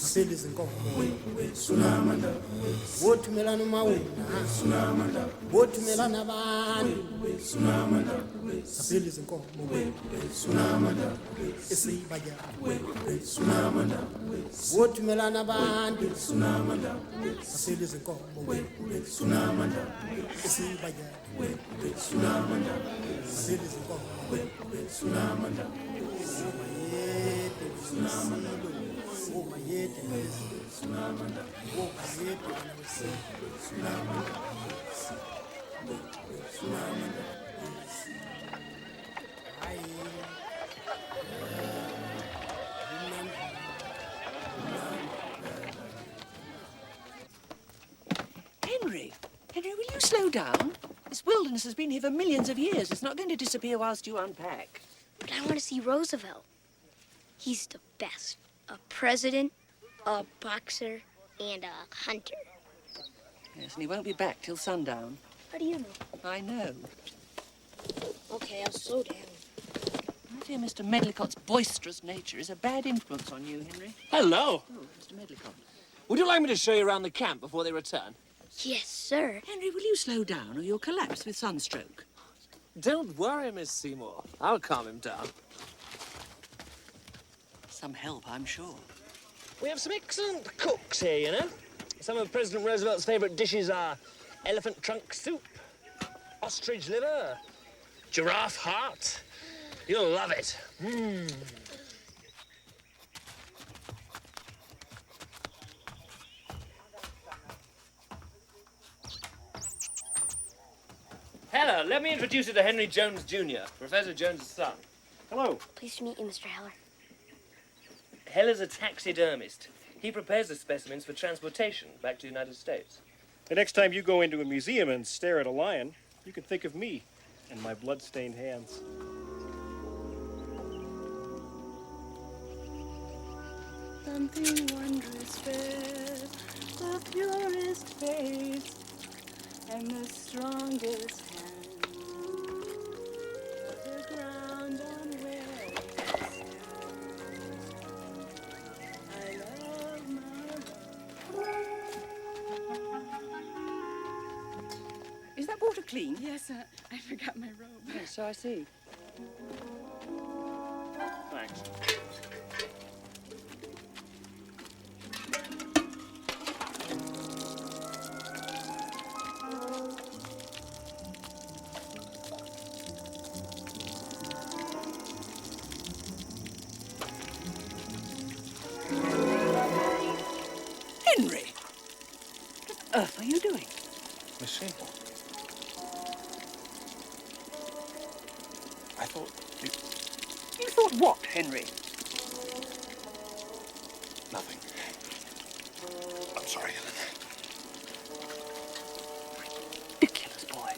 Safeli zinkomo Wotumelana mauna Wotumelana abantu Safeli zinkomo Isibaya Wotumelana abantu Safeli zinkomo Isibaya Safeli zinkomo Henry, will you slow down? This wilderness has been here for millions of years. It's not going to disappear whilst you unpack. But I want to see Roosevelt. He's the best. A president, a boxer, and a hunter. Yes, and he won't be back till sundown. How do you know? I know. Okay, I'll slow down. I fear Mr. Medlicott's boisterous nature is a bad influence on you, Henry. Hello. Oh, Mr. Medlicott. Would you like me to show you around the camp before they return? Yes, sir. Henry, will you slow down or you'll collapse with sunstroke? Don't worry, Miss Seymour. I'll calm him down. Some help, I'm sure. We have some excellent cooks here, you know. Some of President Roosevelt's favourite dishes are elephant trunk soup, ostrich liver, giraffe heart. You'll love it. Heller, let me introduce you to Henry Jones, Jr., Professor Jones's son. Hello. Pleased to meet you, Mr. Heller. Heller's a taxidermist. He prepares the specimens for transportation back to the United States. The next time you go into a museum and stare at a lion, you can think of me and my blood-stained hands. Something wondrous fair, the purest face, and the strongest hand, the ground on where it stands. I love my Is that water clean? Yes, I forgot my robe. Yes, so I see. Thanks. Henry! What on earth are you doing? Miss Seymour. I thought you... You thought what, Henry? Nothing. I'm sorry, Helen. Ridiculous boy.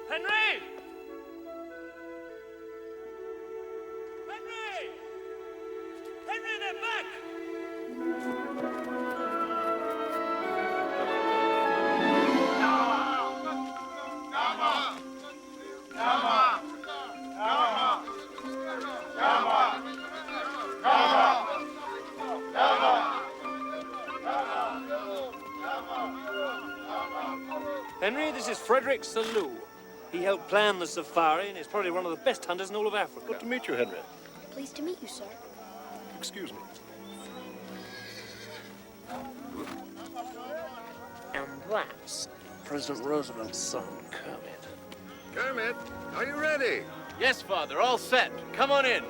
Henry! Henry! Henry, they're back! Henry, this is Frederick Salou. He helped plan the safari and is probably one of the best hunters in all of Africa. Good to meet you, Henry. Pleased to meet you, sir. Excuse me. And that's President Roosevelt's son, Kermit. Kermit, are you ready? Yes, Father, all set. Come on in.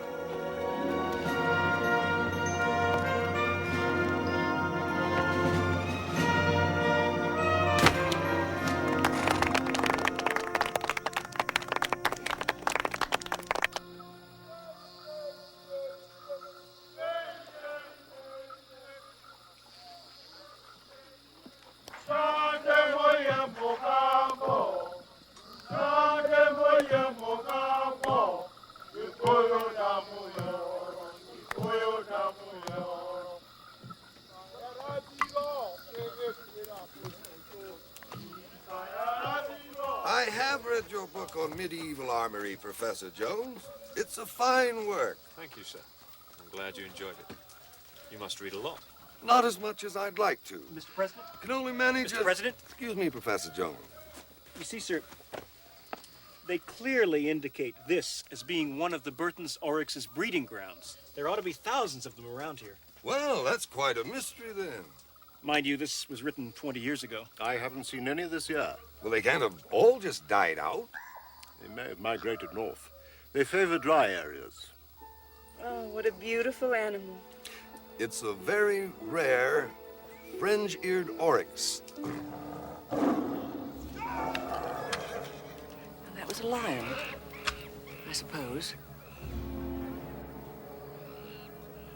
have read your book on medieval armory, Professor Jones. It's a fine work. Thank you, sir. I'm glad you enjoyed it. You must read a lot. Not as much as I'd like to. Mr. President? Can only manage Mr. President? Excuse me, Professor Jones. You see, sir, they clearly indicate this as being one of the Burton's oryx's breeding grounds. There ought to be thousands of them around here. Well, that's quite a mystery then. Mind you, this was written 20 years ago. I haven't seen any this year. Well, they can't have all just died out. They may have migrated north. They favor dry areas. Oh, what a beautiful animal. It's a very rare fringe-eared oryx. That was a lion, I suppose.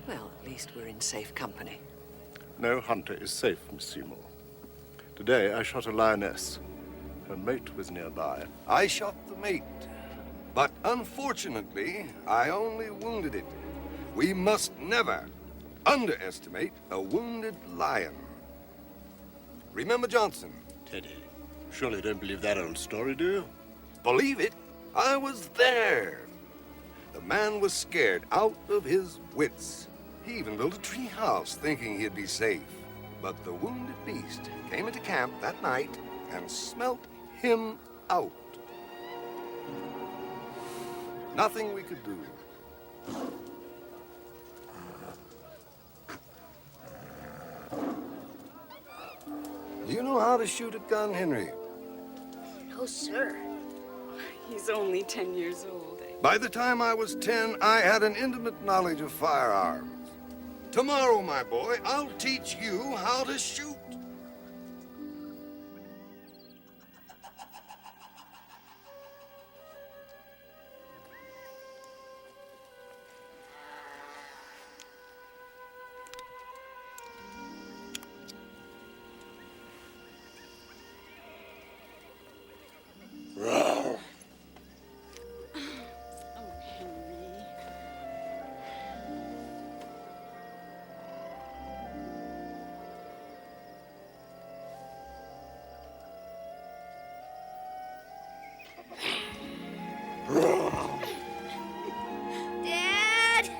Well, at least we're in safe company. No hunter is safe, Miss Seymour. Today I shot a lioness. Her mate was nearby. I shot the mate, but unfortunately, I only wounded it. We must never underestimate a wounded lion. Remember Johnson? Teddy, surely you don't believe that old story, do you? Believe it, I was there. The man was scared out of his wits. He even built a tree house thinking he'd be safe. But the wounded beast came into camp that night and smelt him out. Nothing we could do. Do you know how to shoot a gun, Henry? No, sir. He's only 10 years old. By the time I was 10, I had an intimate knowledge of firearms. Tomorrow, my boy, I'll teach you how to shoot. Dad!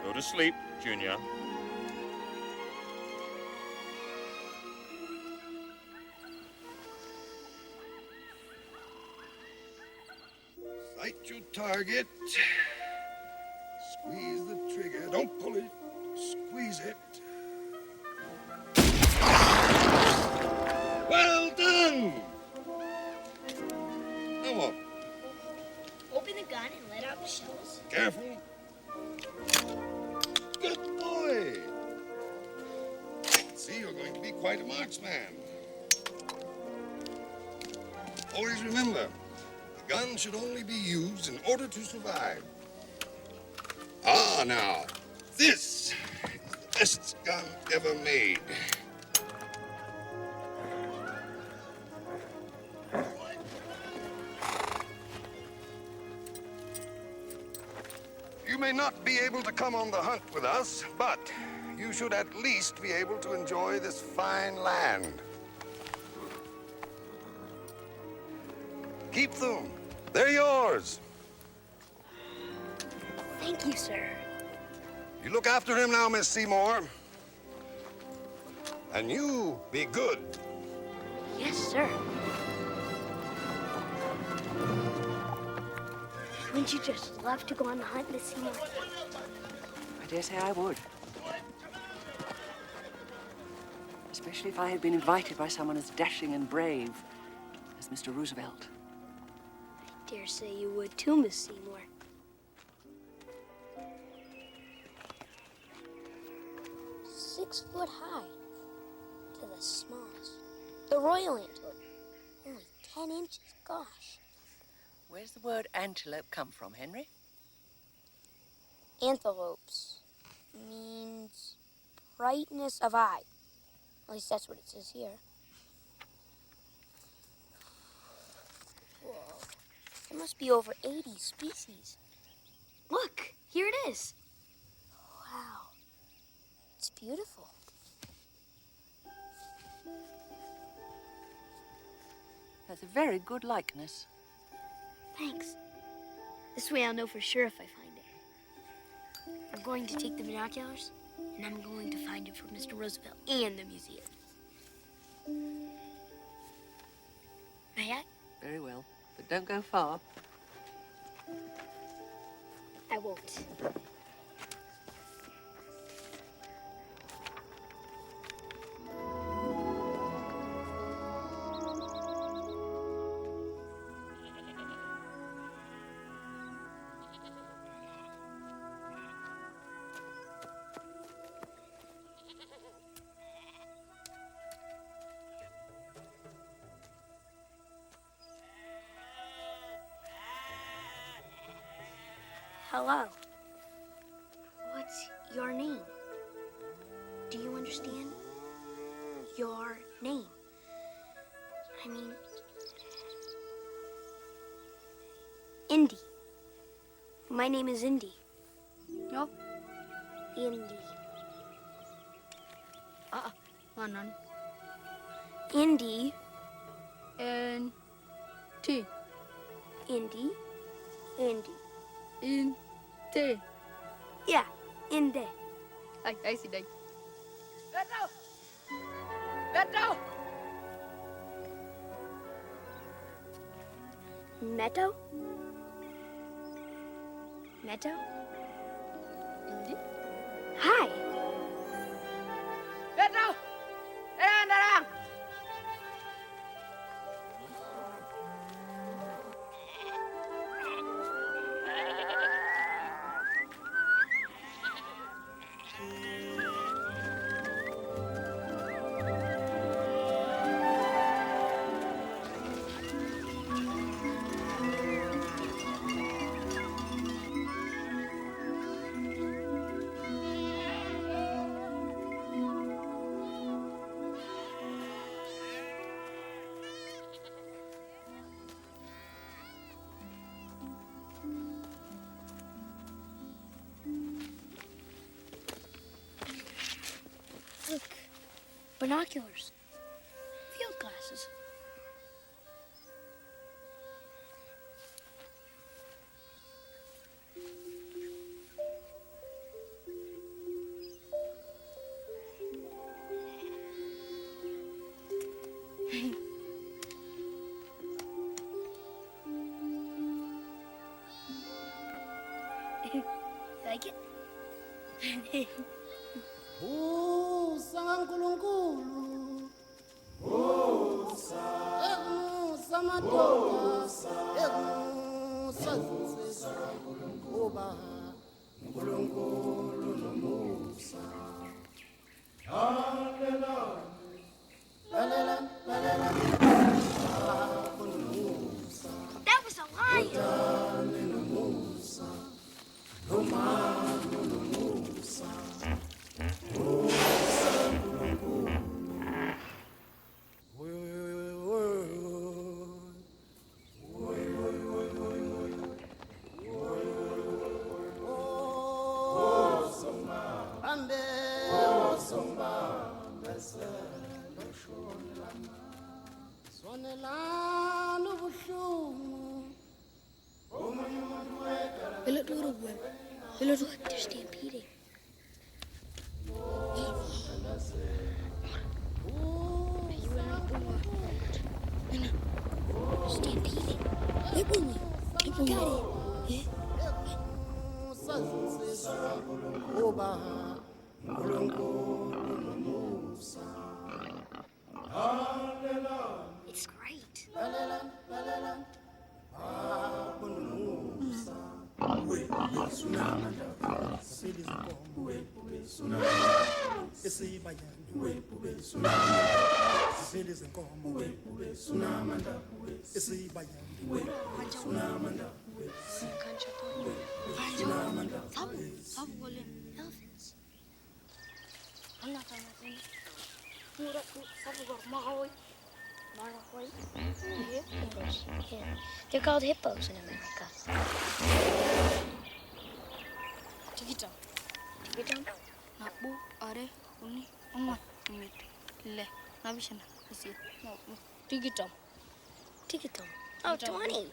Go to sleep, Junior. Sight your target. Squeeze the trigger. Don't pull it. Squeeze it. Well done! Now on. Open the gun and let out the shells. Careful. Good boy. See, you're going to be quite a marksman. Always remember, the gun should only be used in order to survive. Ah, now, this is the best gun ever made. You may not be able to come on the hunt with us, but you should at least be able to enjoy this fine land. Keep them. They're yours. Thank you, sir. You look after him now, Miss Seymour. And you be good. Yes, sir. Wouldn't you just love to go on the hunt, Miss Seymour? I dare say I would. Especially if I had been invited by someone as dashing and brave as Mr. Roosevelt. I dare say you would too, Miss Seymour. 6 foot high to the smallest. The royal antelope, only 10 inches. Gosh. Where's the word antelope come from, Henry? Antelopes means brightness of eye. At least that's what it says here. Whoa. There must be over 80 species. Look, here it is. Wow. It's beautiful. That's a very good likeness. Thanks. This way I'll know for sure if I find it. I'm going to take the binoculars, and I'm going to find it for Mr. Roosevelt and the museum. May I? Very well, but don't go far. I won't. Hello. What's your name? Do you understand? Your name. I mean, Indy. My name is Indy. No? Indy. Manon. Indy. N-T. Indy. Indy. In-T. Yeah, Indy. I see that. Beto! Beto! Meadow? Meadow? Indy? Hi. Beto! Darang! Look, binoculars, field glasses. Like it? Sangankulunkulu samadoda sazise oba nkulunkulu nomusa That was a lion. They look like they look like they're stampeding. Stampeding. Got it. It's great. Elephants. Yeah. They're called hippos in America. Tikita. Tikita? Nabu, are, uni, umma, umit, le, nabishana, isi, nabu, tikita. Ticket on. Oh, 20.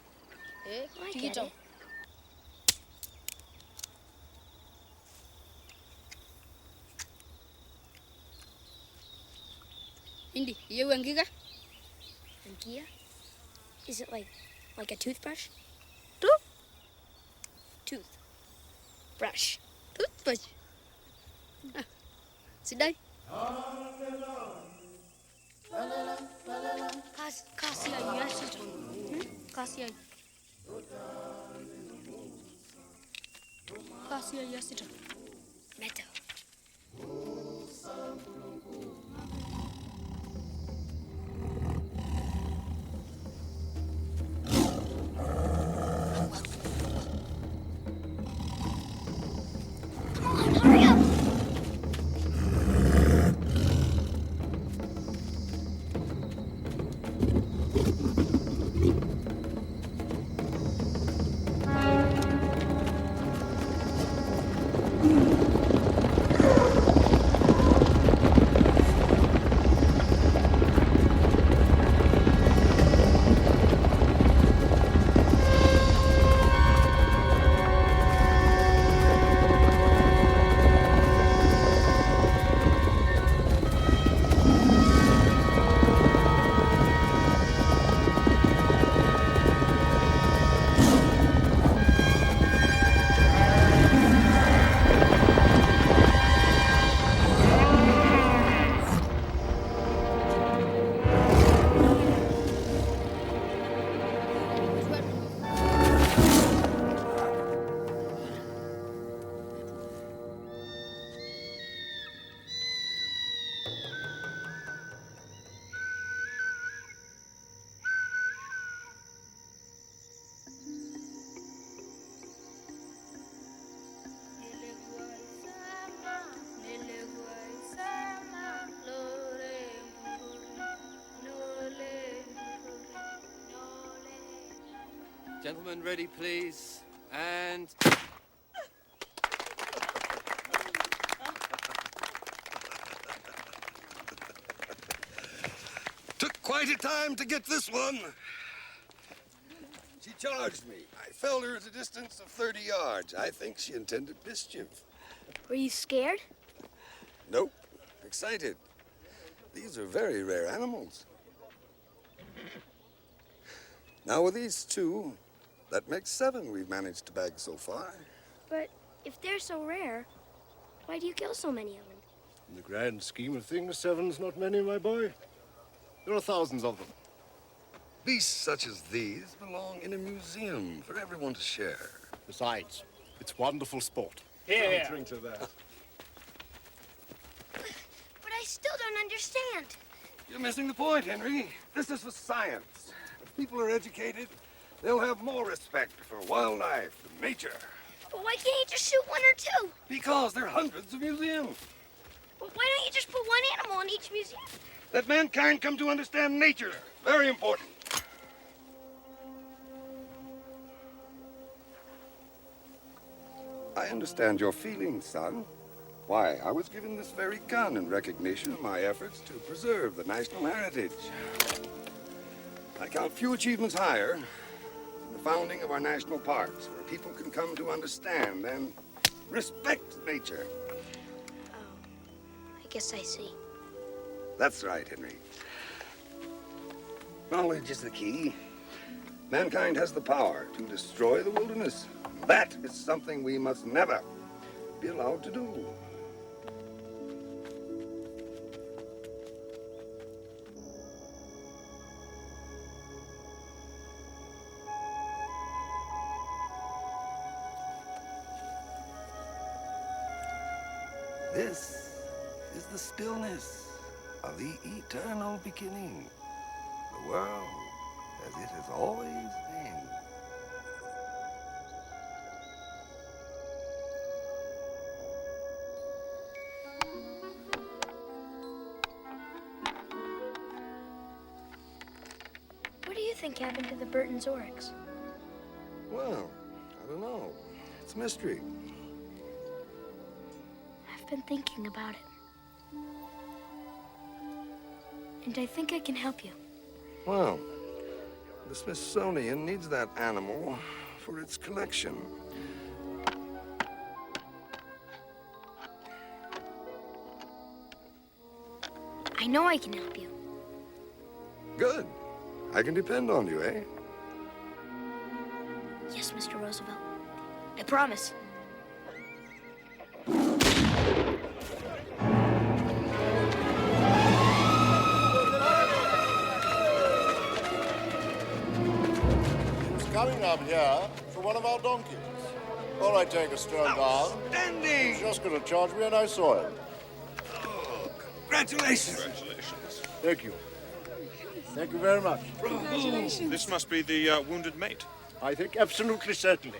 I get Ticket it. Hindi, iya yang giga. And Gia? Is it like a toothbrush? Tooth. Brush. Toothbrush. Sidai. Kasih aja sih. Kasih aja. Kasih aja sih. Meadow. Gentlemen, ready, please. And... Took quite a time to get this one. She charged me. I felled her at a distance of 30 yards. I think she intended mischief. Were you scared? Nope. Excited. These are very rare animals. Now with these two, that makes 7 we've managed to bag so far. But if they're so rare, why do you kill so many of them? In the grand scheme of things, 7's not many, my boy. There are thousands of them. Beasts such as these belong in a museum for everyone to share. Besides, it's wonderful sport. Yeah. Don't drink to that. But I still don't understand. You're missing the point, Henry. This is for science. If people are educated, they'll have more respect for wildlife and nature. But why can't you just shoot one or two? Because there are hundreds of museums. Well, why don't you just put one animal in each museum? Let mankind come to understand nature. Very important. I understand your feelings, son. Why, I was given this very gun in recognition of my efforts to preserve the national heritage. I count few achievements higher than the founding of our national parks, where people can come to understand and respect nature. I guess I see. That's right, Henry. Knowledge is the key. Mankind has the power to destroy the wilderness. That is something we must never be allowed to do. This is the stillness of the eternal beginning. The world as it has always been. What do you think happened to the Burton's oryx? Well, I don't know. It's a mystery. I've been thinking about it. And I think I can help you. Well, The Smithsonian needs that animal for its collection. I know I can help you. Good. I can depend on you, eh? Yes, Mr. Roosevelt. I promise. Coming up here for one of our donkeys. All right, take a stroll down. Outstanding! He's just going to charge me and I saw him. Oh, congratulations! Congratulations. Thank you. Thank you very much. Congratulations. This must be the wounded mate. I think absolutely certainly.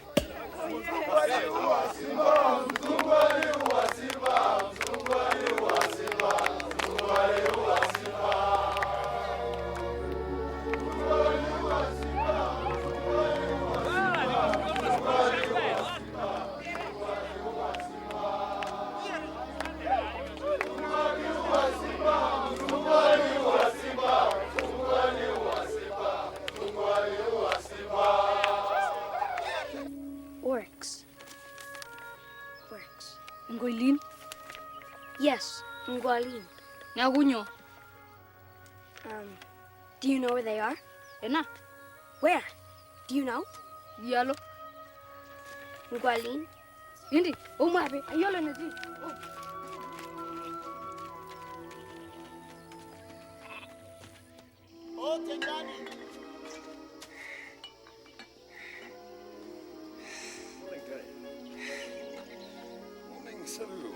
Oryx. Oryx. Ngoilin. Yes, Ngualin. Nyagunyo. Do you know where they are? Ena. Where? Do you know? Dialo. Ngualin? Hindi. Umabe. Ayolo na di. Oh, Tengani. Morning, Saru.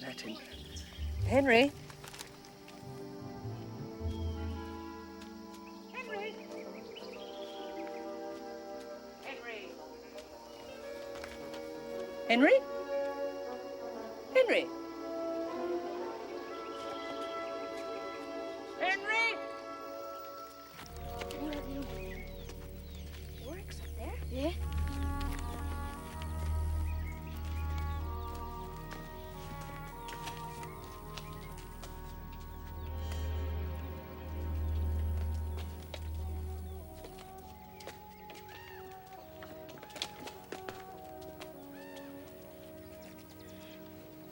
Latin. Henry? Henry! Henry! Henry? Henry? Henry! Oryx up there? Yeah.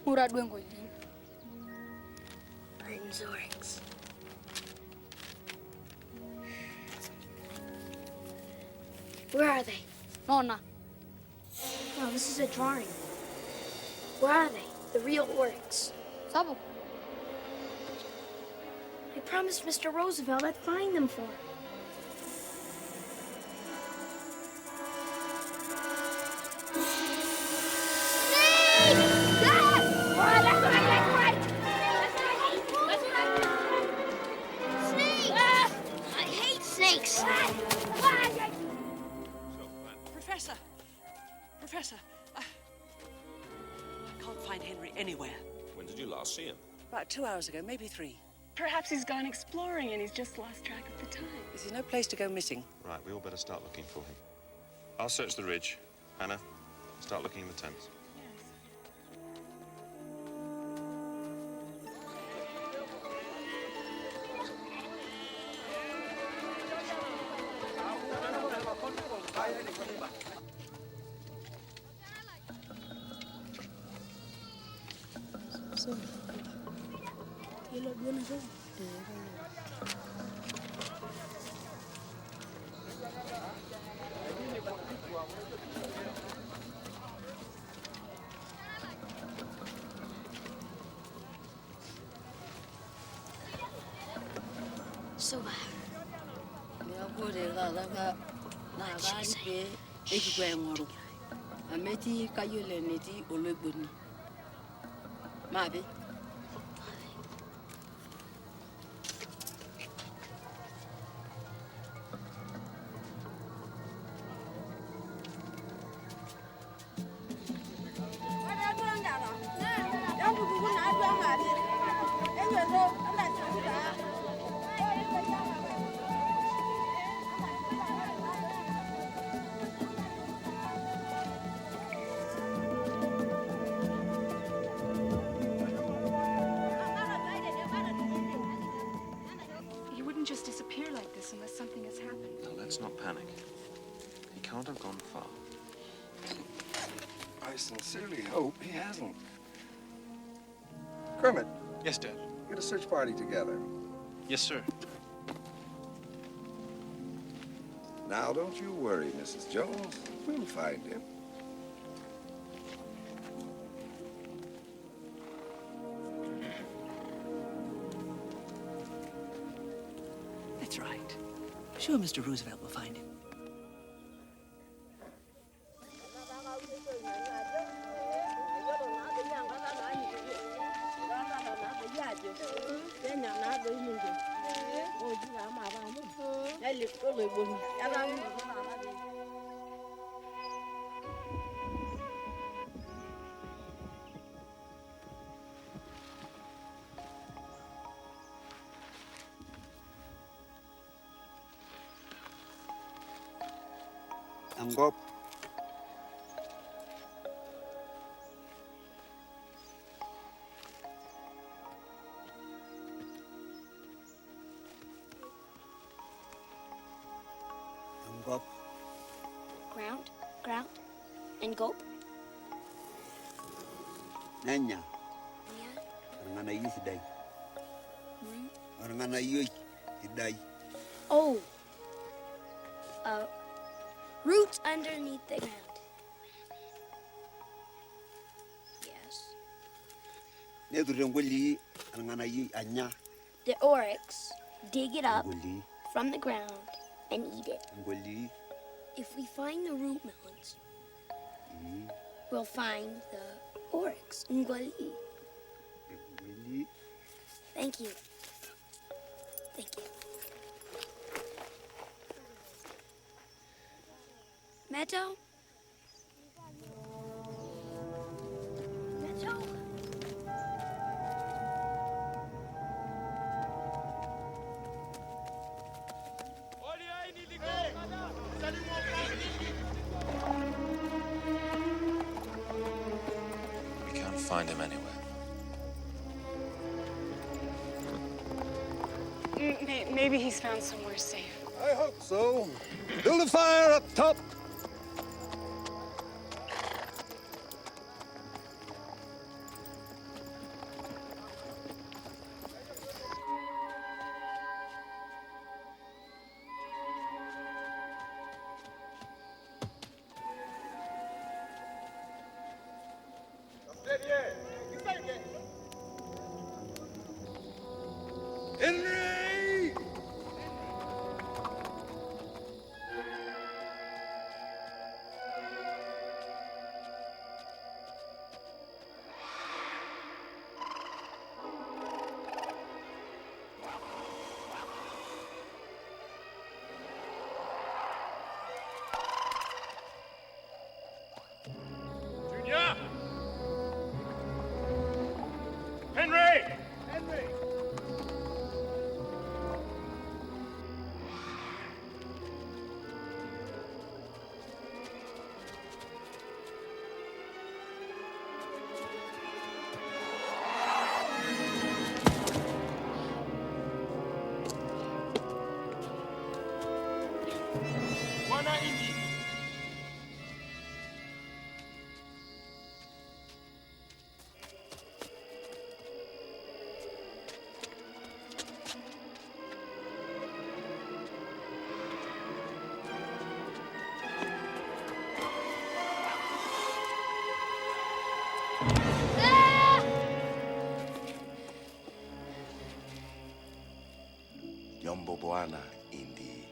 Murad Ngoilin. Burton's Oryx. Where are they? Nona. No, this is a drawing. Where are they? The real Oryx. Sabo. I promised Mr. Roosevelt I'd find them for him. I hate snakes. Professor, I can't find Henry anywhere. When did you last see him? About 2 hours ago, maybe 3. Perhaps he's gone exploring and he's just lost track of the time. This is no place to go missing. Right, we all better start looking for him. I'll search the ridge. Hannah, start looking in the tents. So bad. Ameti kayole neti oleboni. Mabe. Let's not panic. He can't have gone far. I sincerely hope he hasn't. Kermit. Yes, Dad. Get a search party together. Yes, sir. Now, don't you worry, Mrs. Jones. We'll find him. That's right. I'm sure Mr. Roosevelt will find him. Anggap Ground, ground, and gulp. Nanya, Yeah. orang anak you sedai. Orang anak you sedai. Oh. Roots underneath the ground. Yes. Ni tu orang guli, orang anak you anya. The oryx dig it up Guli, from the ground and eat it. guli. If we find the root melons, we'll find the oryx. Ngwali. Guli. Thank you. Thank you. Meadow? Meadow? We can't find him anywhere. Maybe he's found somewhere safe. I hope so. Build a fire up top. Henry! Junior! Henry! Henry! Wana Indi. Yombo Bwana Indi.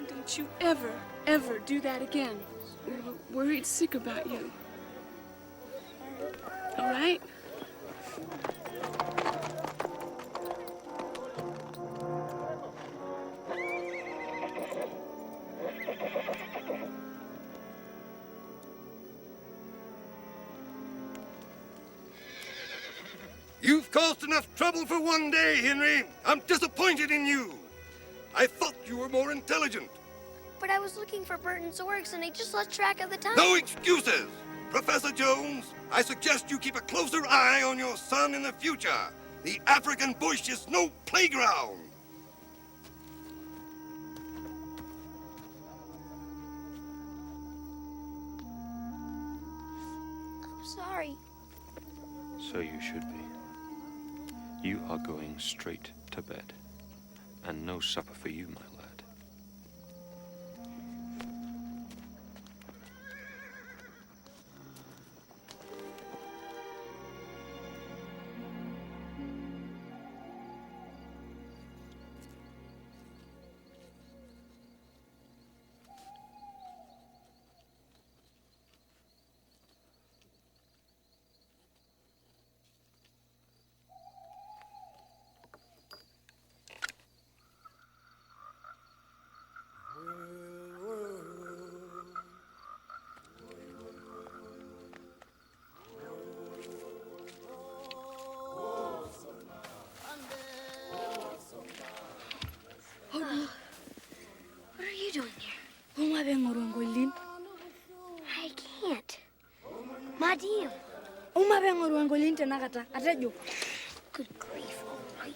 Don't you ever do that again. We were worried sick about you. All right? You've caused enough trouble for one day, Henry. I'm disappointed in you. I thought you were more intelligent. But I was looking for Burton's oryx and I just lost track of the time. No excuses! Professor Jones, I suggest you keep a closer eye on your son in the future. The African bush is no playground. I'm sorry. So you should be. You are going straight to bed. And no supper for you, my lad. What are you doing here? I can't. Madam. Good grief, all right.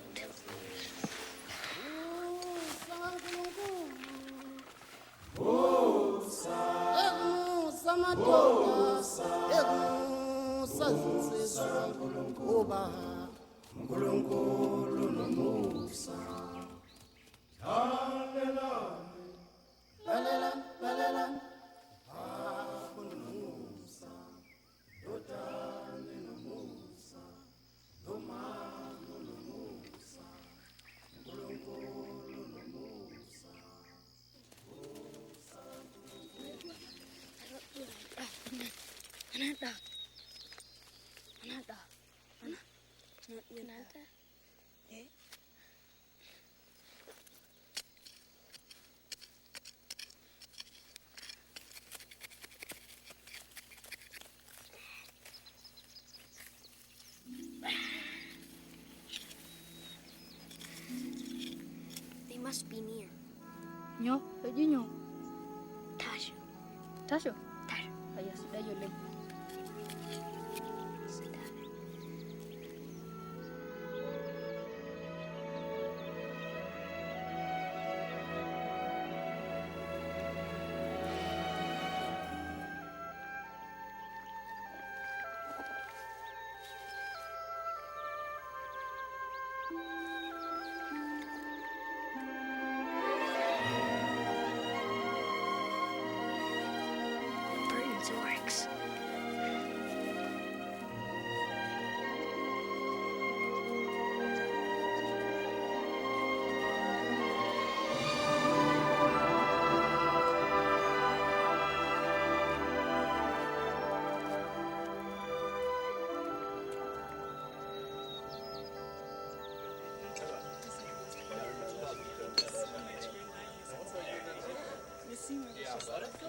They must be near. Nyo, lagi nyo. Tasha. Tasyo. Tasha. Ayos, dayo lang. Burton's oryx.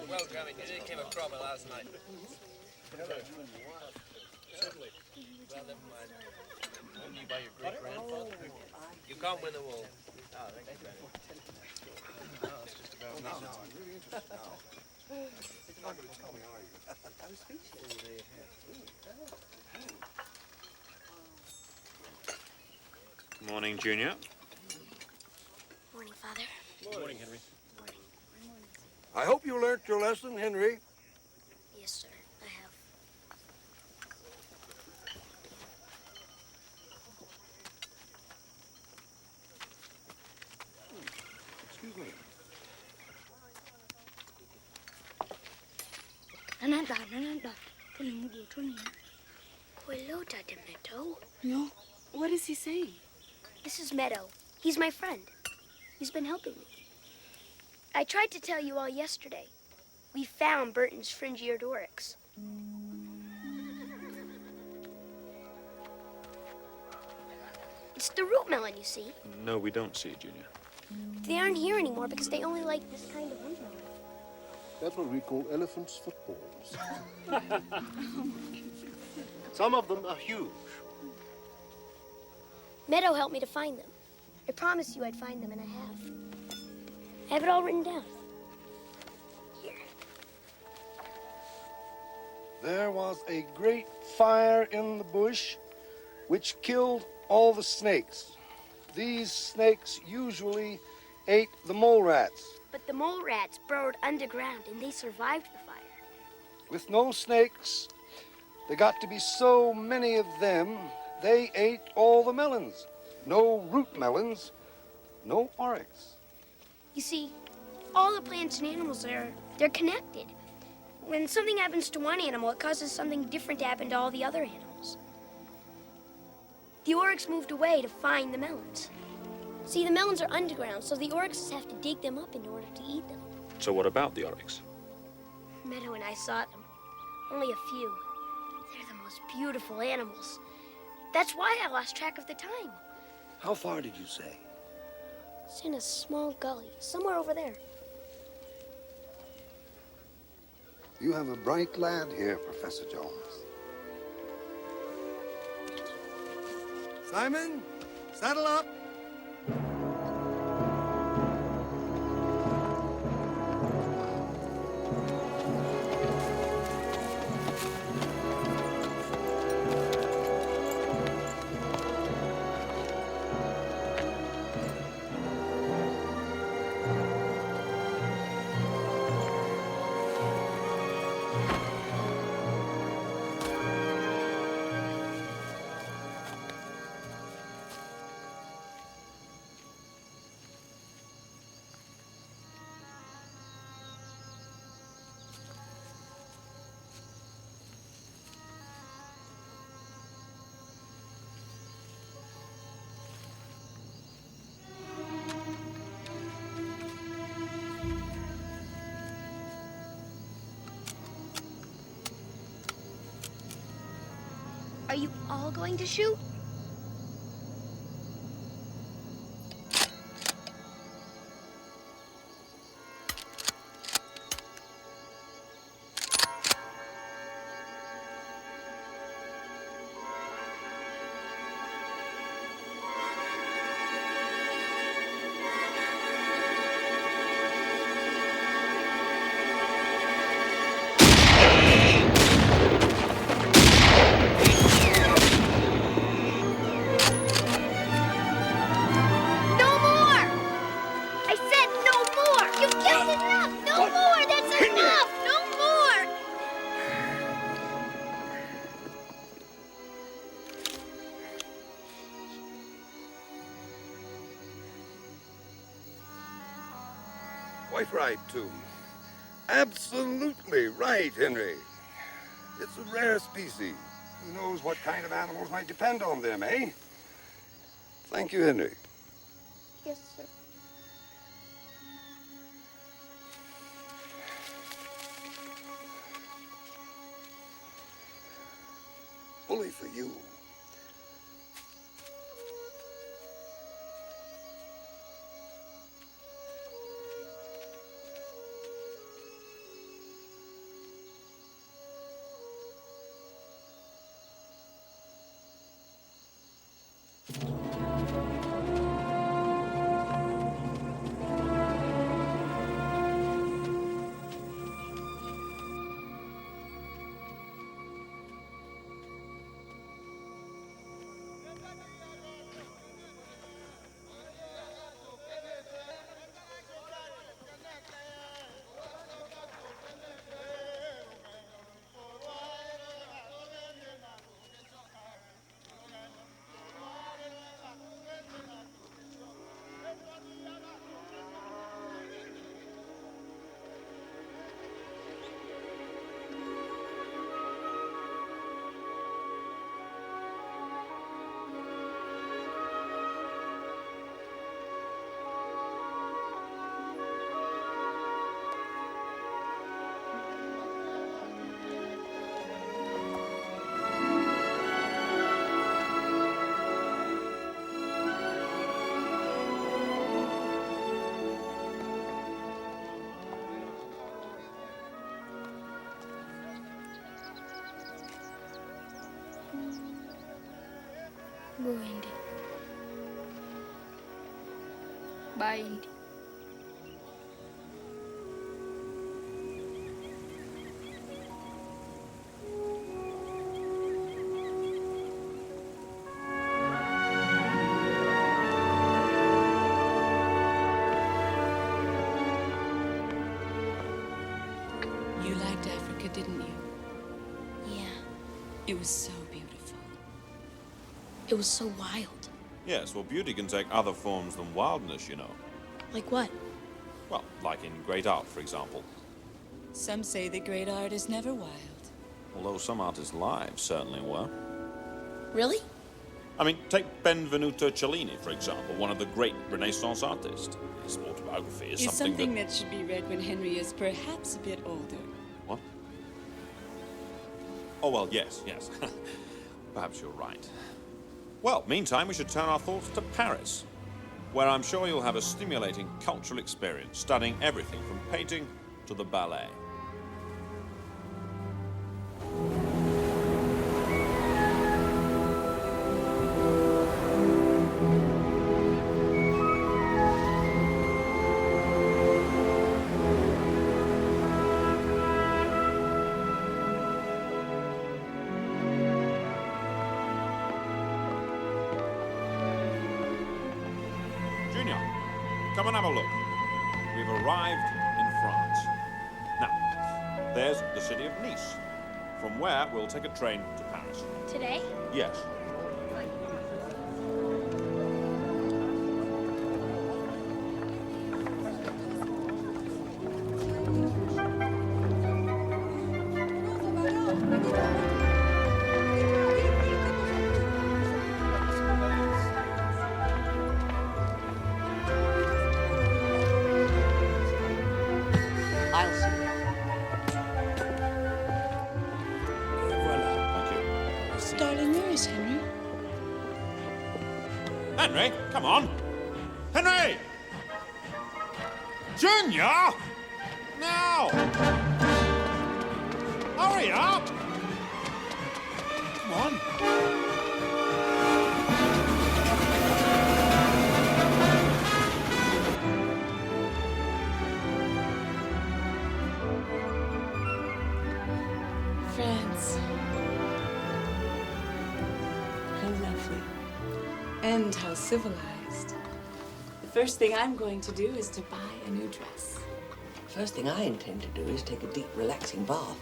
Well, Grammy, you didn't give a proper last night. Well, never mind. Won you by your great-grandfather? You can't win them all. Oh, thank you, Granny. No, it's just about now. I'm really interested now. You're not going to tell me, are you? I was speechless. Morning, Junior. Morning, Father. Morning, Henry. I hope you learnt your lesson, Henry. Yes, sir. I have. Excuse me. Nananda. Hello, Dr. Meadow. No. What is he saying? This is Meadow. He's my friend. He's been helping me. I tried to tell you all yesterday. We found Burton's fringe-eared oryx. It's the root melon, you see. No, we don't see it, Junior. They aren't here anymore because they only like this kind of root melon. That's what we call elephants' footballs. Some of them are huge. Meadow helped me to find them. I promised you I'd find them, and I have. I have it all written down. There was a great fire in the bush which killed all the snakes. These snakes usually ate the mole rats. But the mole rats burrowed underground and they survived the fire. With no snakes, there got to be so many of them, they ate all the melons. No root melons, no oryx. You see, all the plants and animals they're connected. When something happens to one animal, it causes something different to happen to all the other animals. The oryx moved away to find the melons. See, the melons are underground, so the oryxes have to dig them up in order to eat them. So what about the oryx? Meadow and I saw them. Only a few. They're the most beautiful animals. That's why I lost track of the time. How far did you say? It's in a small gully, somewhere over there. You have a bright lad here, Professor Jones. Simon, saddle up. Are you all going to shoot? Quite right, too. Absolutely right, Henry. It's a rare species. Who knows what kind of animals might depend on them, eh? Thank you, Henry. Yes, sir. Bully for you. Go, Indy. Bye, Indy. didn't you? Yeah. It was so beautiful. It was so wild. Yes, well, beauty can take other forms than wildness, you know. Like what? Well, like in great art, for example. Some say that great art is never wild. Although some artists' lives certainly were. Really? I mean, take Benvenuto Cellini, for example, one of the great Renaissance artists. His autobiography is It's something something that should be read when Henry is perhaps a bit older. What? Oh, well, yes. Perhaps you're right. Well, meantime, we should turn our thoughts to Paris, where I'm sure you'll have a stimulating cultural experience, studying everything from painting to the ballet. Junior, come and have a look. We've arrived in France. Now, there's the city of Nice, from where we'll take a train to Paris. Today? Yes. I'll see. Darling, where is Henry? Henry, come on. Henry! Junior! Now! Hurry up! Come on. France. How lovely. And how civilized. The first thing I'm going to do is to buy a new dress. First thing I intend to do is take a deep, relaxing bath.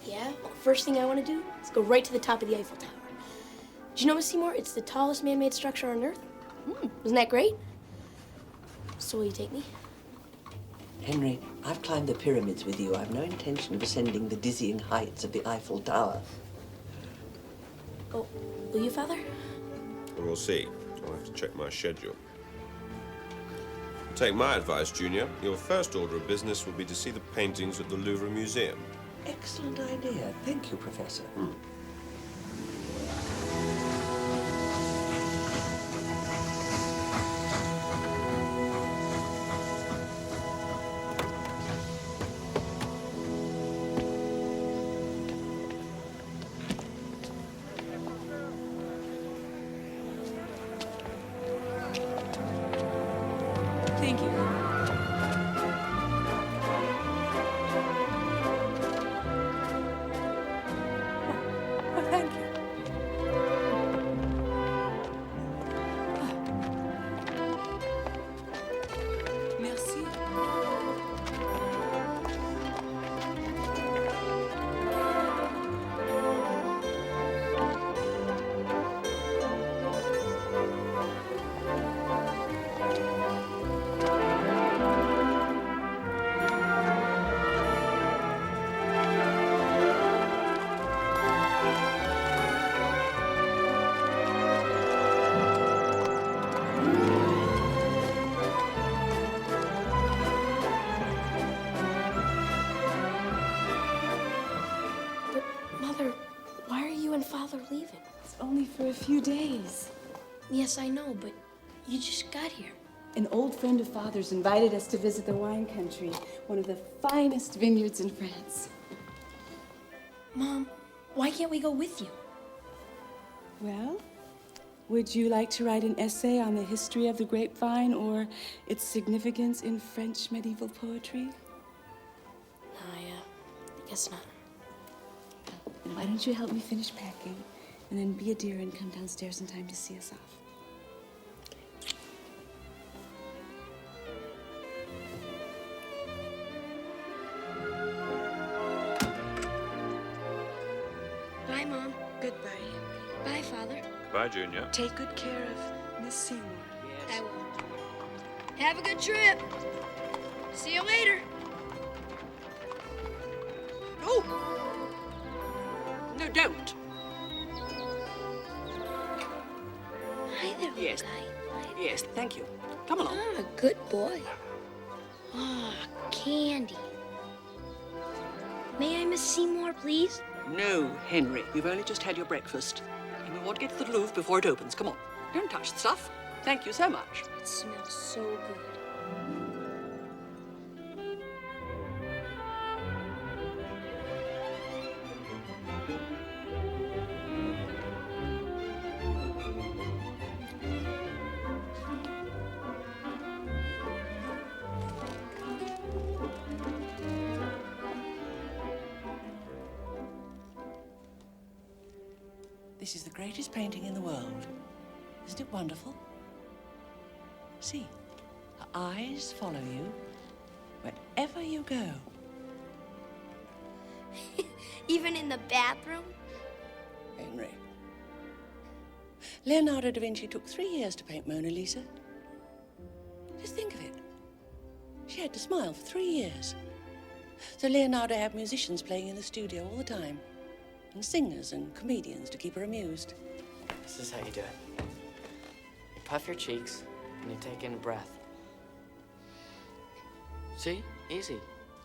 Yeah? Well, first thing I want to do is go right to the top of the Eiffel Tower. Did you know, Miss Seymour, it's the tallest man-made structure on Earth? Isn't that great? So will you take me? Henry, I've climbed the pyramids with you. I've no intention of ascending the dizzying heights of the Eiffel Tower. Oh, will you, Father? We'll see. I'll have to check my schedule. Take my advice, Junior. Your first order of business will be to see the paintings at the Louvre Museum. Excellent idea. Thank you, Professor. Thank you. Oh, thank you. Merci. But, Mother, why are you and Father leaving? It's only for a few days. Yes, I know, but you just got here. An old friend of Father's invited us to visit the wine country, one of the finest vineyards in France. Mom, why can't we go with you? Well, would you like to write an essay on the history of the grapevine or its significance in French medieval poetry? I guess not. Then why don't you help me finish packing, and then be a dear and come downstairs in time to see us off? Goodbye, Junior. Take good care of Miss Seymour. I will. Have a good trip. See you later. Oh! No, don't. Hi there, little Yes. guy. Yes, thank you. Come along. Ah, good boy. Ah, candy. May I, Miss Seymour, please? No, Henry. You've only just had your breakfast. And we want to get to the Louvre before it opens. Come on. Don't touch the stuff. Thank you so much. It smells so good. This is the greatest painting in the world. Isn't it wonderful? See, her eyes follow you wherever you go. Even in the bathroom? Henry. Leonardo da Vinci took 3 years to paint Mona Lisa. Just think of it. She had to smile for 3 years. So Leonardo had musicians playing in the studio all the time, and singers and comedians to keep her amused. This is how you do it. You puff your cheeks, and you take in a breath. See? Easy.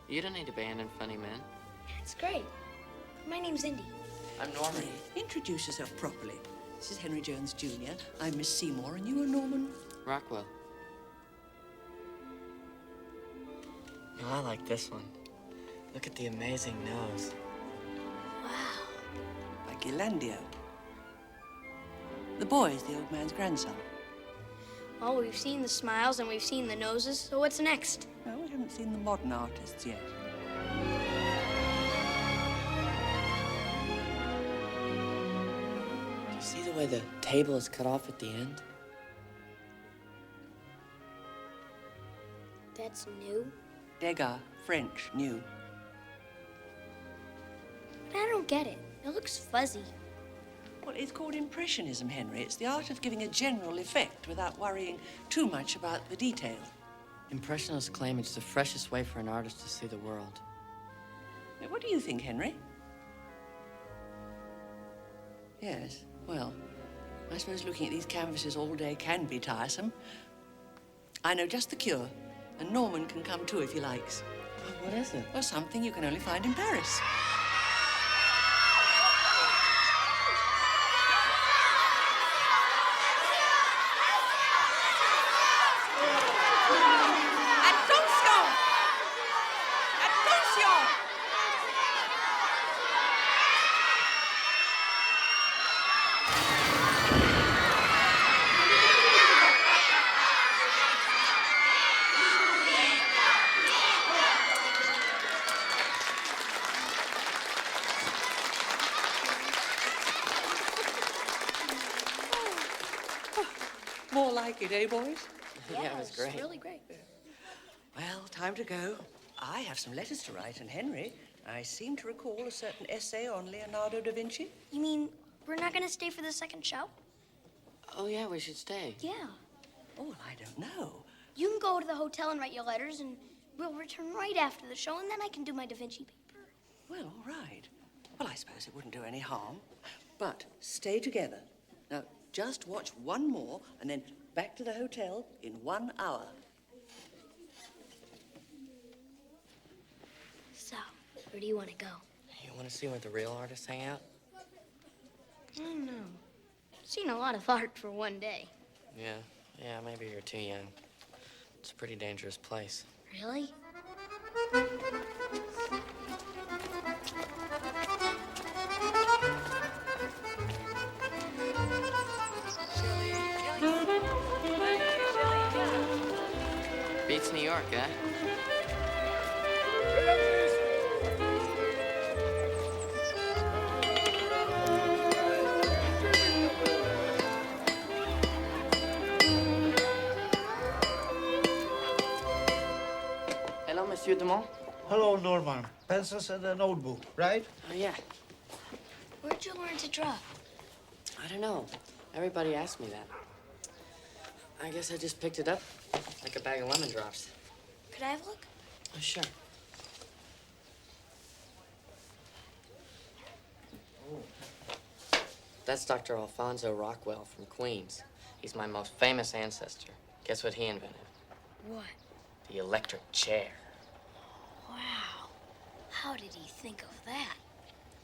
You don't need to be an funny man. That's great. My name's Indy. I'm Norman. Introduce yourself properly. This is Henry Jones Jr. I'm Miss Seymour, and you are Norman Rockwell. Oh, I like this one. Look at the amazing nose. by Ghirlandaio. The boy is the old man's grandson. Well, we've seen the smiles and we've seen the noses, so what's next? Well, we haven't seen the modern artists yet. Do you see the way the table is cut off at the end? That's new. Degas, French, new. But I don't get it. It looks fuzzy. Well, it's called Impressionism, Henry. It's the art of giving a general effect without worrying too much about the detail. Impressionists claim it's the freshest way for an artist to see the world. Now, what do you think, Henry? Yes, well, I suppose looking at these canvases all day can be tiresome. I know just the cure, and Norman can come too if he likes. What is it? Well, something you can only find in Paris. More like it, eh, boys? Yeah, it was great. It's really great. Well, time to go. I have some letters to write, and Henry, I seem to recall a certain essay on Leonardo da Vinci. You mean we're not gonna stay for the second show? Oh, yeah, we should stay. Yeah. Oh, I don't know. You can go to the hotel and write your letters, and we'll return right after the show, and then I can do my Da Vinci paper. Well, all right. Well, I suppose it wouldn't do any harm. But stay together. Now, just watch one more, and then back to the hotel in 1 hour. So, where do you want to go? You want to see where the real artists hang out? I don't know. Seen a lot of art for one day. Yeah, maybe you're too young. It's a pretty dangerous place. Really? Beats New York, eh? Hello, Monsieur Dumont. Hello, Norman. Pencils and a notebook, right? Oh, yeah. Where'd you learn to draw? I don't know. Everybody asked me that. I guess I just picked it up like a bag of lemon drops. Could I have a look? Oh, sure. That's Dr. Alfonso Rockwell from Queens. He's my most famous ancestor. Guess what he invented? What? The electric chair. Wow. How did he think of that?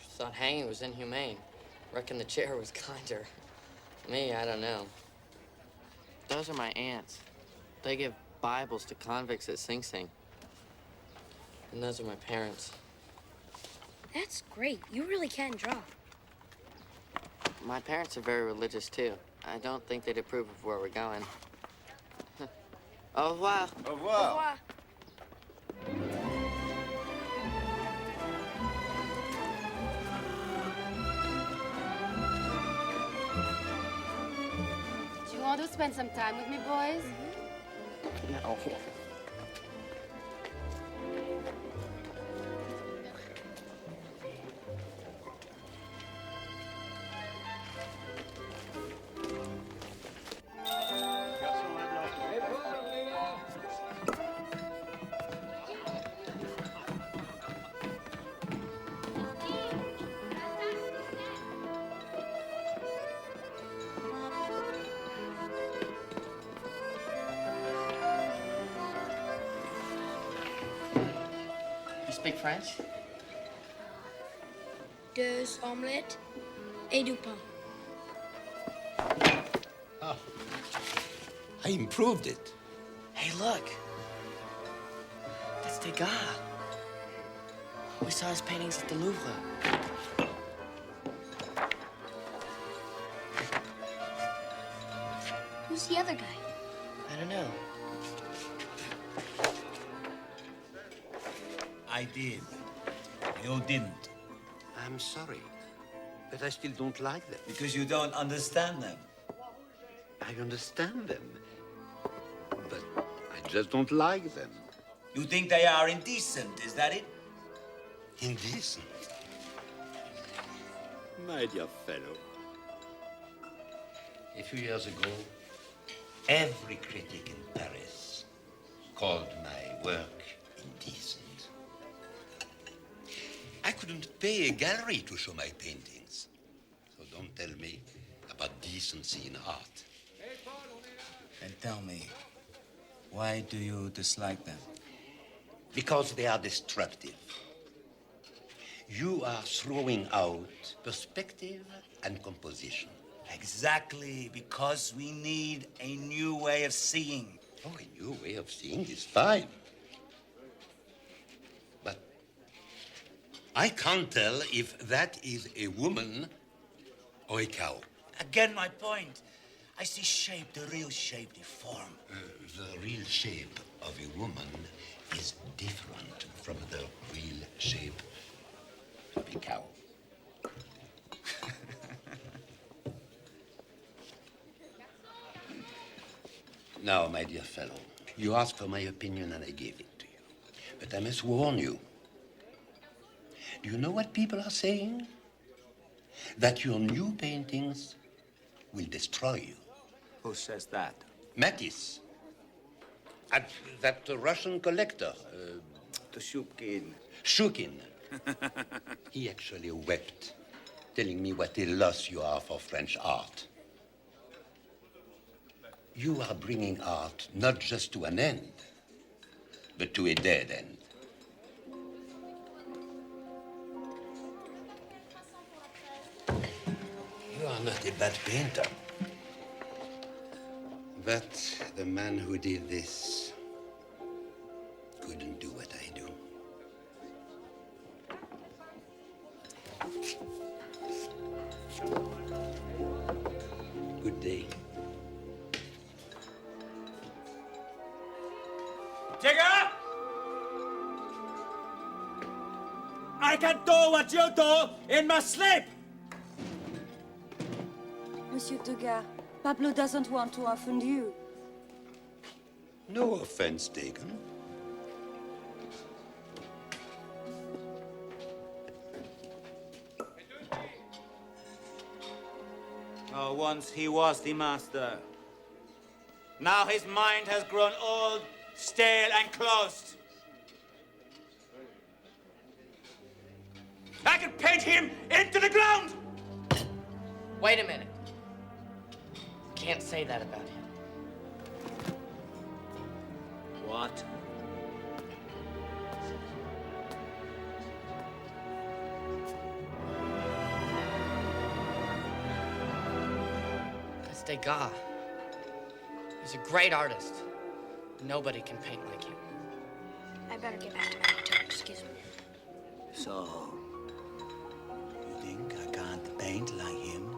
Thought hanging was inhumane. Reckon the chair was kinder. Me, I don't know. Those are my aunts. They give Bibles to convicts at Sing Sing. And those are my parents. That's great. You really can draw. My parents are very religious, too. I don't think they'd approve of where we're going. Au revoir. Au revoir. Do you want to spend some time with me, boys? No. You speak French? Deux omelettes et du pain. Oh. I improved it. Hey, look. That's Degas. We saw his paintings at the Louvre. Who's the other guy? I don't know. I did. You didn't. I'm sorry, but I still don't like them. Because you don't understand them. I understand them, but I just don't like them. You think they are indecent, is that it? Indecent? My dear fellow, a few years ago, every critic in Paris called my work indecent. I couldn't pay a gallery to show my paintings. So don't tell me about decency in art. And tell me, why do you dislike them? Because they are destructive. You are throwing out perspective and composition. Exactly, because we need a new way of seeing. Oh, a new way of seeing is fine. But I can't tell if that is a woman or a cow. Again, my point. I see shape, the real shape, the form. The real shape of a woman is different from the real shape of a cow. Now, my dear fellow, you asked for my opinion and I gave it to you. But I must warn you. Do you know what people are saying? That your new paintings will destroy you. Who says that? Matisse. That Russian collector. Shukin. Shukin. He actually wept, telling me what a loss you are for French art. You are bringing art not just to an end, but to a dead end. You are not a bad painter. But the man who did this couldn't do what I do. Good day. Tigger! I can do what you do in my sleep! Monsieur Degas, Pablo doesn't want to offend you. No offense taken. Oh, once he was the master. Now his mind has grown old, stale, and closed. I can paint him into the ground! Wait a minute. You can't say that about him. What? That's Degas. He's a great artist. Nobody can paint like him. I better get back to my hotel. Excuse me. So, you think I can't paint like him?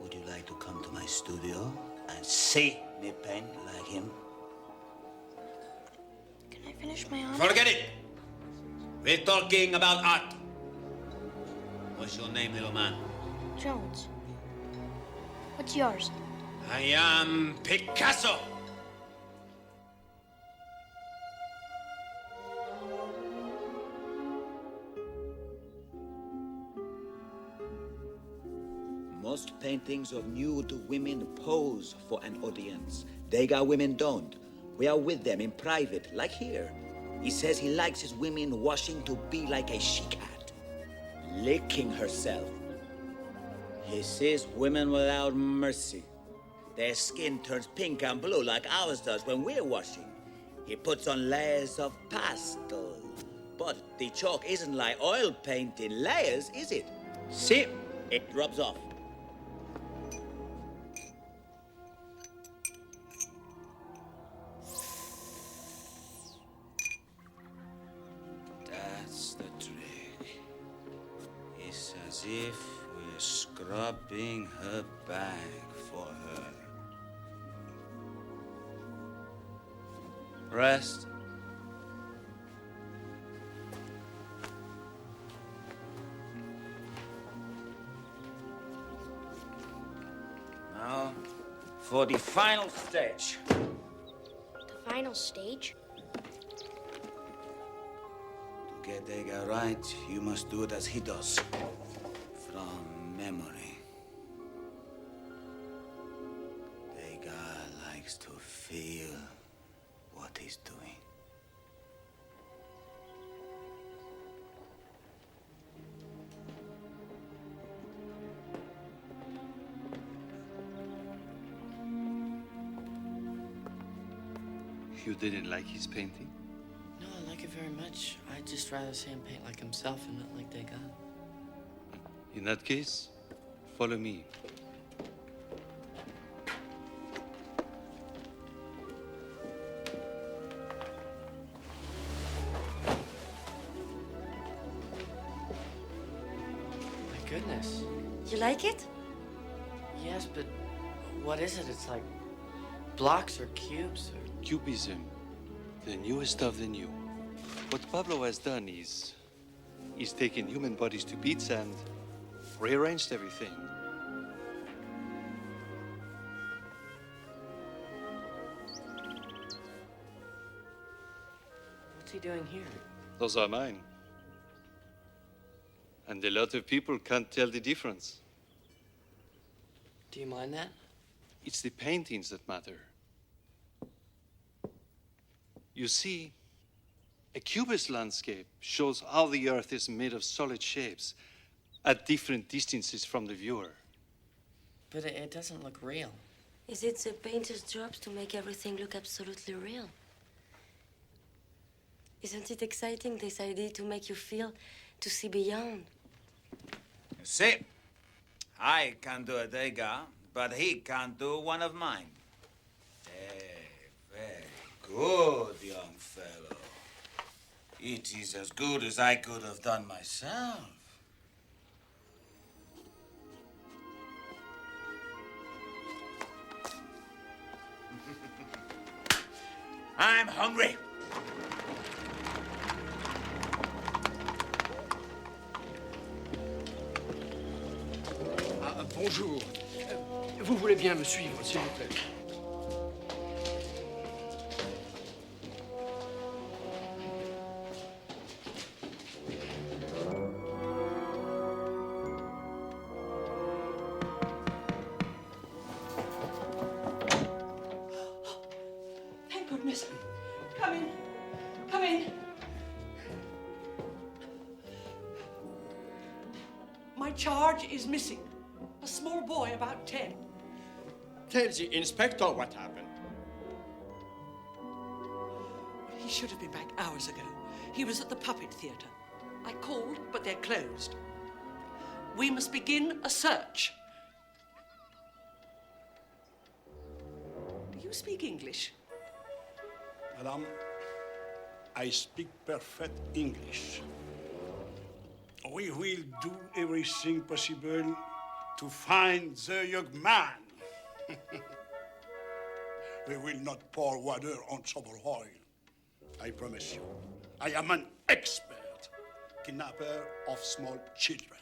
Would you like to come to my studio and see me paint like him? Can I finish my own? Forget it! We're talking about art. What's your name, little man? Jones. What's yours? I am Picasso. Most paintings of nude women pose for an audience. Degas women don't. We are with them in private, like here. He says he likes his women washing to be like a she-cat, licking herself. He sees women without mercy. Their skin turns pink and blue like ours does when we're washing. He puts on layers of pastel. But the chalk isn't like oil paint in layers, is it? See, it rubs off. That's the trick. It's as if we're scrubbing her back for her. Rest. Now, for the final stage. The final stage? To get Degas right, you must do it as he does. From memory. Degas likes to feel what he's doing. You didn't like his painting? No, I like it very much. I'd just rather see him paint like himself and not like Degas. In that case, follow me. My goodness. You like it? Yes, but what is it? It's like blocks or cubes or... Cubism, the newest of the new. What Pablo has done is he's taken human bodies to bits and rearranged everything. What's he doing here? Those are mine. And a lot of people can't tell the difference. Do you mind that? It's the paintings that matter. You see, a cubist landscape shows how the earth is made of solid shapes at different distances from the viewer. But it doesn't look real. Is it the painter's job to make everything look absolutely real? Isn't it exciting, this idea to make you feel, to see beyond? You see, I can do a Degas, but he can't do one of mine. Very good, young fellow. It is as good as I could have done myself. I'm hungry. Bonjour. Vous voulez bien me suivre, s'il vous plaît? Come in. Come in. My charge is missing. A small boy about 10. Tell the inspector what happened. He should have been back hours ago. He was at the puppet theatre. I called, but they're closed. We must begin a search. Do you speak English? Madame, I speak perfect English. We will do everything possible to find the young man. We will not pour water on troubled oil. I promise you. I am an expert kidnapper of small children.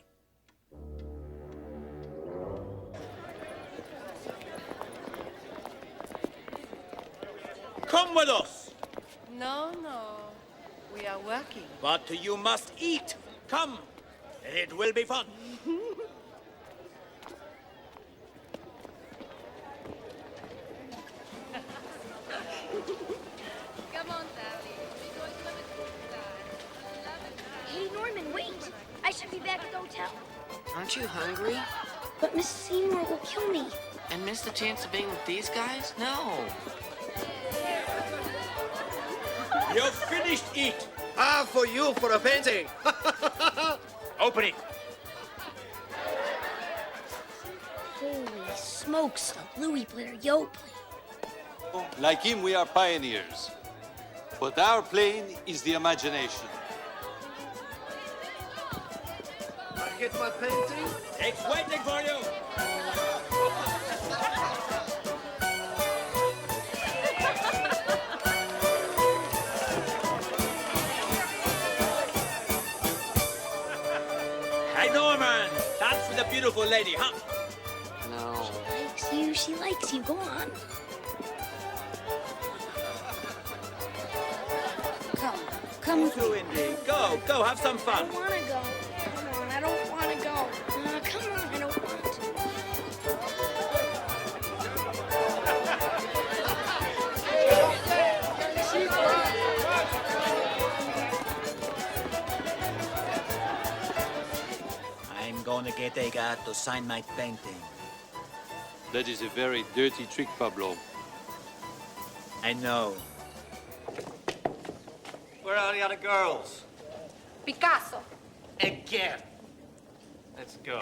Come with us. No, we are working. But you must eat. Come. It will be fun. Come on, Sally. We're going to have a good time. Hey, Norman, wait. I should be back at the hotel. Aren't you hungry? But Mrs. Seymour will kill me. And miss the chance of being with these guys? No. You've finished eat. Ah, for you, for a painting. Open it. Holy smokes, the Louis Blair yo plane. Like him, we are pioneers. But our plane is the imagination. I get my painting? It's waiting for you. Hey, Norman. Dance with a beautiful lady, huh? No. She likes you. She likes you. Go on. Come with me. You Indy. Go, have some fun. I want to go. Come on, I don't want to go. Come on, I don't want to. I'm going to get a guy to sign my painting. That is a very dirty trick, Pablo. I know. Where are the other girls? Picasso. Again. Let's go.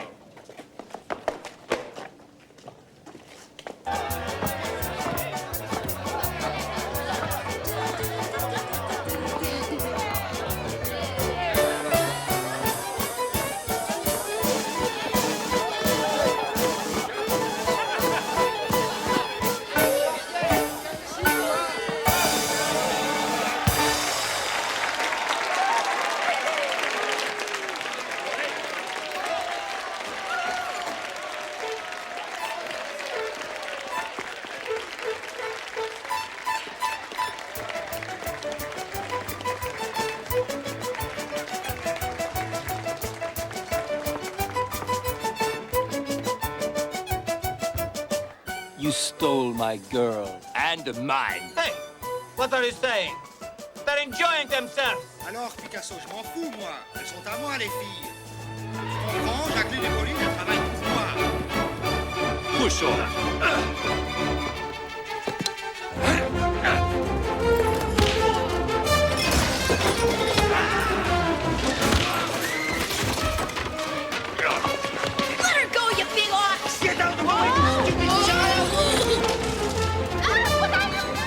You stole my girl. And mine. Hey, what are you saying? They're enjoying themselves. Alors, Picasso, je m'en fous, moi. Elles sont à moi, les filles. Je comprends, Jacqueline et Pauline, elles travaillent pour moi. Push on. Let her go, you big ox! Get out of the way, you stupid child! What are you doing?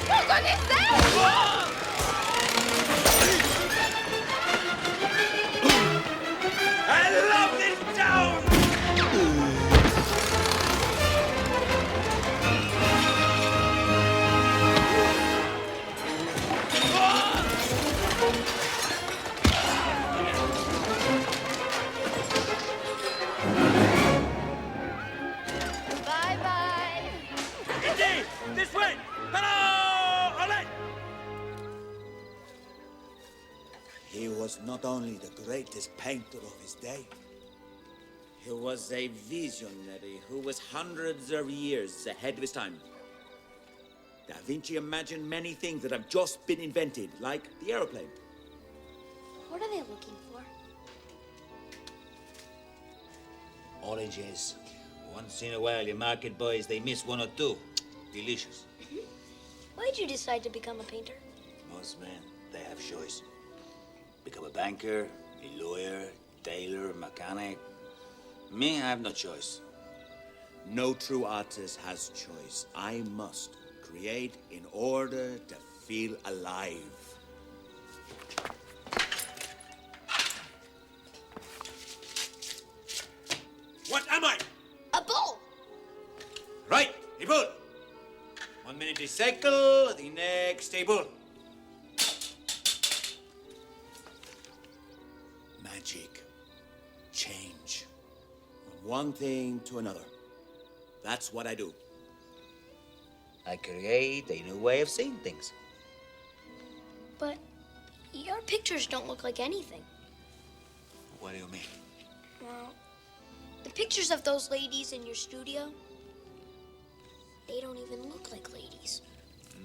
Who's on this I love this town! Bye-bye. Indy, this way! Hello! Olé! He was not only the greatest painter of his day, He was a visionary who was hundreds of years ahead of his time. Da Vinci imagined many things that have just been invented, like the aeroplane. What are they looking for? Oranges. Once in a while, your market boys, they miss one or two. Delicious. Why'd you decide to become a painter? Most men, they have choice. Become a banker, a lawyer, tailor, mechanic. Me, I have no choice. No true artist has choice. I must create in order to feel alive. What am I? A bull! Right, a bull. 1 minute a cycle, the next a bull. Magic. Change. From one thing to another. That's what I do. I create a new way of seeing things. But your pictures don't look like anything. What do you mean? Well, the pictures of those ladies in your studio, they don't even look like ladies.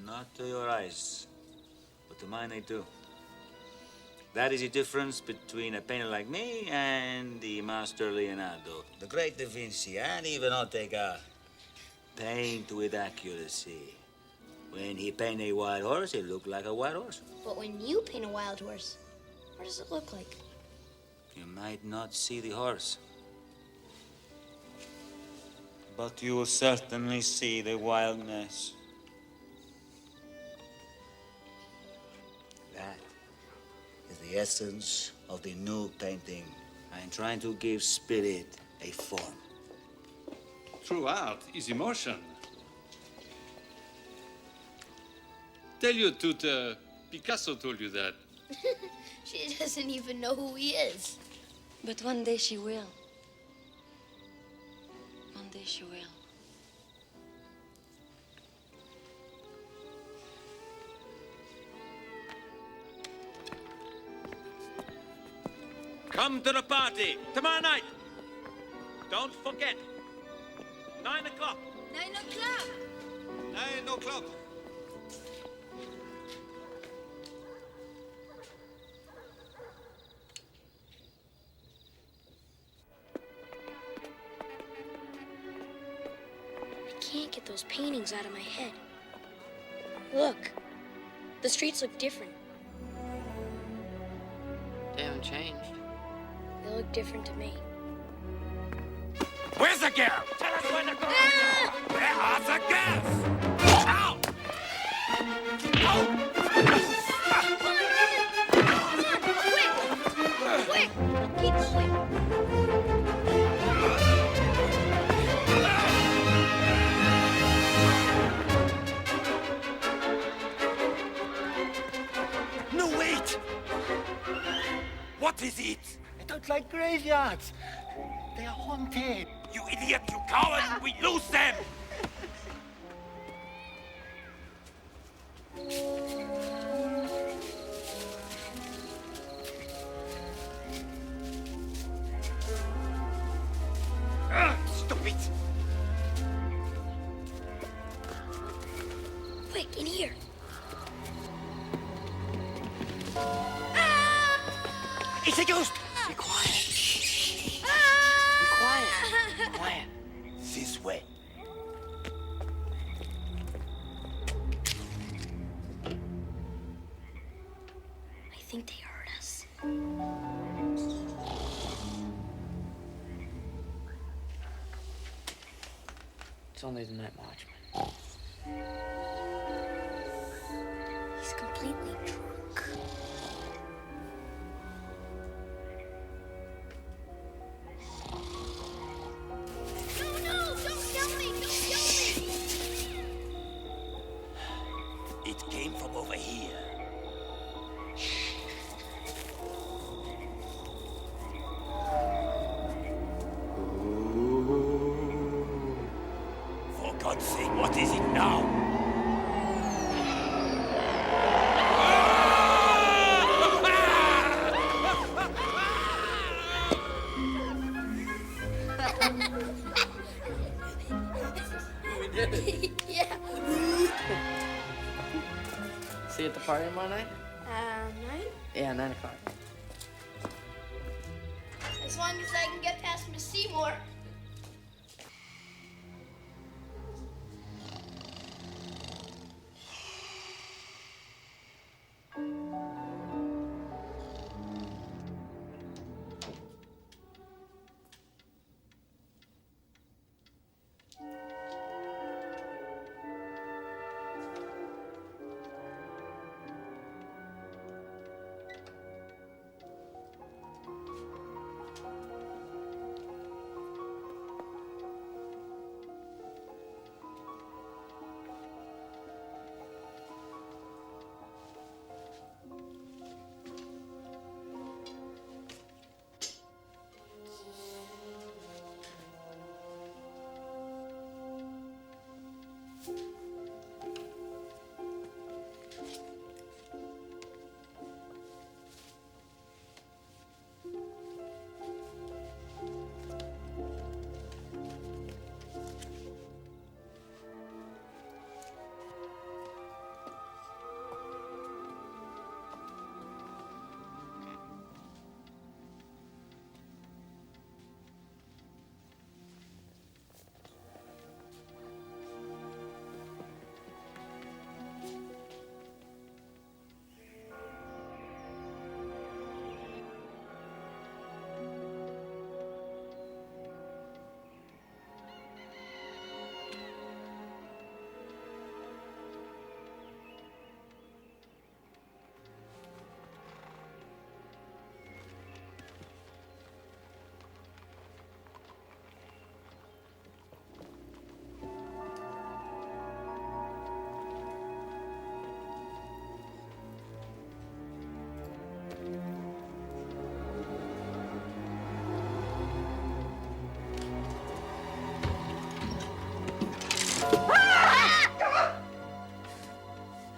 Not to your eyes, but to mine they do. That is the difference between a painter like me and the master Leonardo. The great Da Vinci, and even Ortega, paint with accuracy. When he paint a wild horse, it looked like a wild horse. But when you paint a wild horse, what does it look like? You might not see the horse, but you will certainly see the wildness. That is the essence of the new painting. I am trying to give spirit a form. True art is emotion. Tell you the truth, Picasso told you that. She doesn't even know who he is. But one day she will. One day she will. Come to the party tomorrow night. Don't forget. 9 o'clock. 9 o'clock. 9 o'clock. I can't get those paintings out of my head. Look, the streets look different. They haven't changed. They look different to me. Where's the girl? Tell us where the girl is. Where are the girls? Ow! Ow! Quick! Keep going! No, wait! What is it? I don't like graveyards. They are haunted. You idiot, you coward! We lose them! Stop it! Quick, in here. It's a ghost! Be quiet. Be quiet. Quiet. This way. I think they heard us. It's only the night watchman. He's completely drunk. No, don't kill me! Don't kill me! It came from over here. For God's sake, what is it now? Yeah. See you at the party tomorrow night? 9? Yeah, 9 o'clock. As long as I can get past Miss Seymour.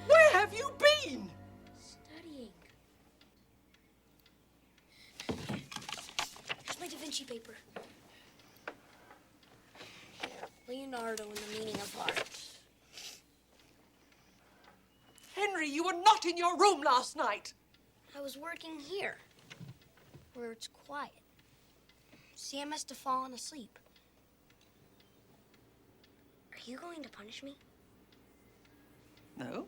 Where have you been? Studying. Here's my Da Vinci paper. Leonardo and the meaning of art. Henry, you were not in your room last night. I was working here, where it's quiet. See, I must have fallen asleep. Are you going to punish me? No.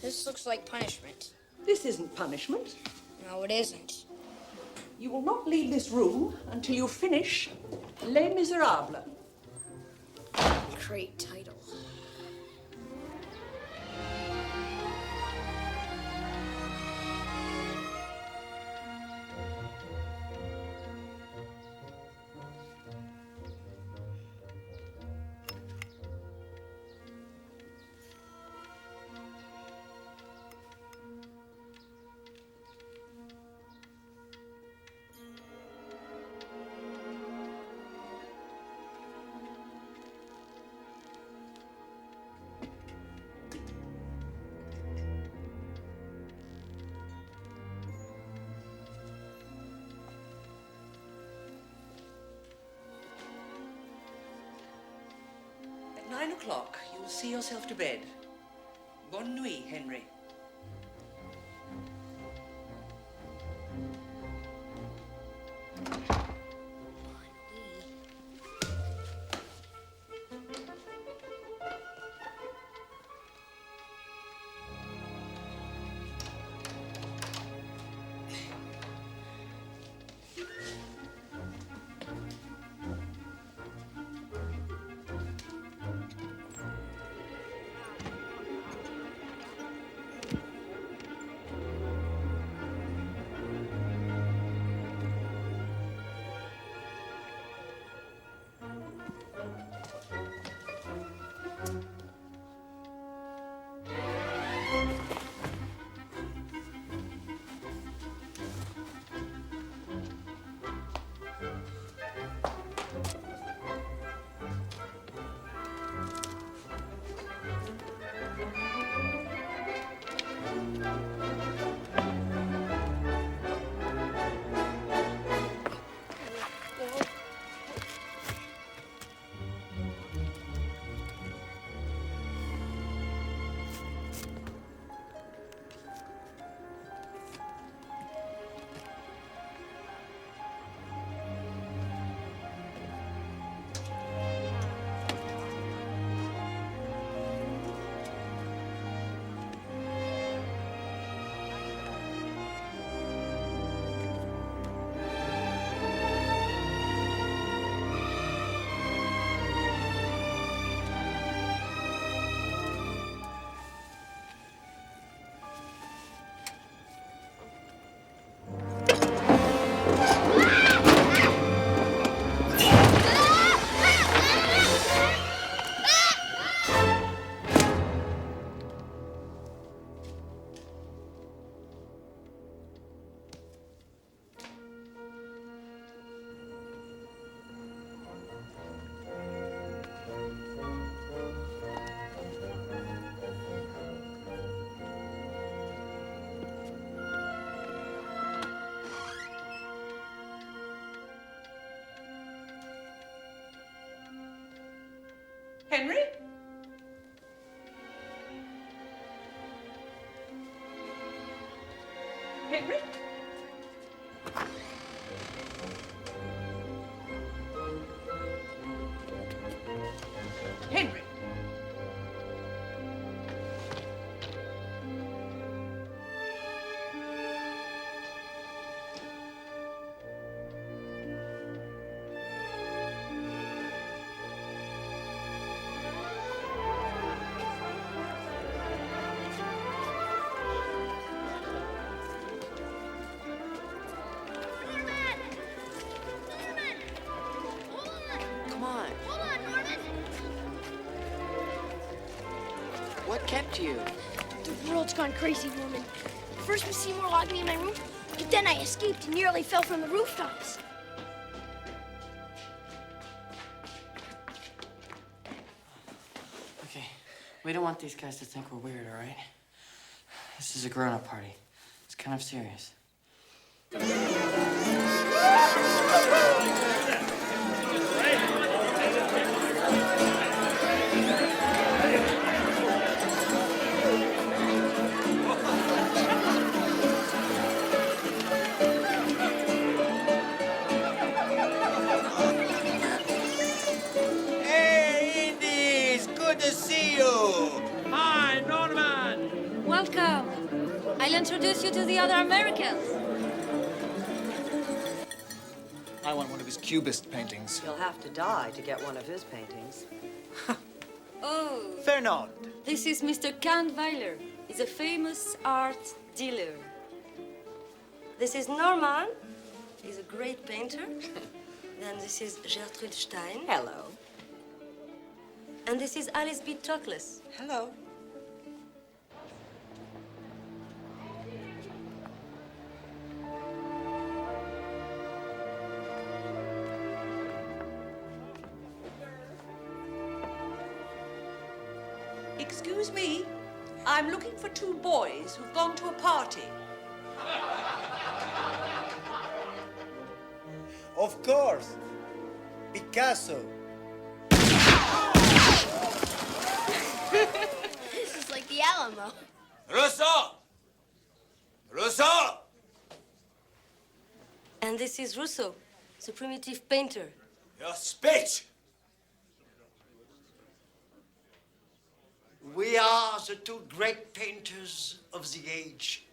This looks like punishment. This isn't punishment. No, it isn't. You will not leave this room until you finish Les Miserables. Great title. At 9 o'clock, you will see yourself to bed. Bonne nuit, Henry. Henry? Henry? Henry? Come on. Hold on, Norman. What kept you? The world's gone crazy, Norman. First, Miss Seymour locked me in my room, but then I escaped and nearly fell from the rooftops. Okay, we don't want these guys to think we're weird, all right? This is a grown-up party. It's kind of serious. Hey, Indies! Good to see you! Hi, Norman! Welcome. I'll introduce you to the other Americans. I want one of his cubist paintings. You'll have to die to get one of his paintings. Oh. Fernand. This is Mr. Kahnweiler. He's a famous art dealer. This is Norman. He's a great painter. Then this is Gertrude Stein. Hello. And this is Alice B. Toklas. Hello. Excuse me. I'm looking for two boys who've gone to a party. Of course. Picasso. This is like the Alamo. Rousseau! Rousseau! And this is Rousseau, the primitive painter. Your speech! We are the two great painters of the age.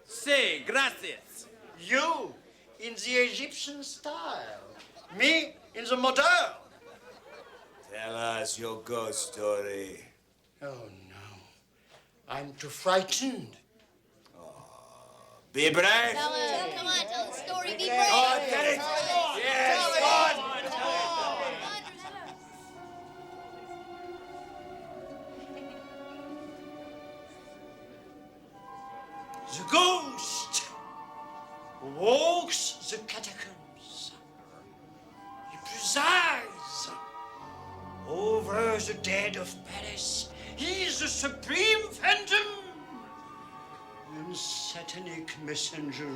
Si, gracias. You in the Egyptian style. Me in the modern. Tell us your ghost story. Oh, no. I'm too frightened. Be brave. Come on, tell the story. Be brave. Oh, get it. Yes, go on. The ghost walks the catacombs. He presides over the dead of Paris. He is the supreme phantom and satanic messenger.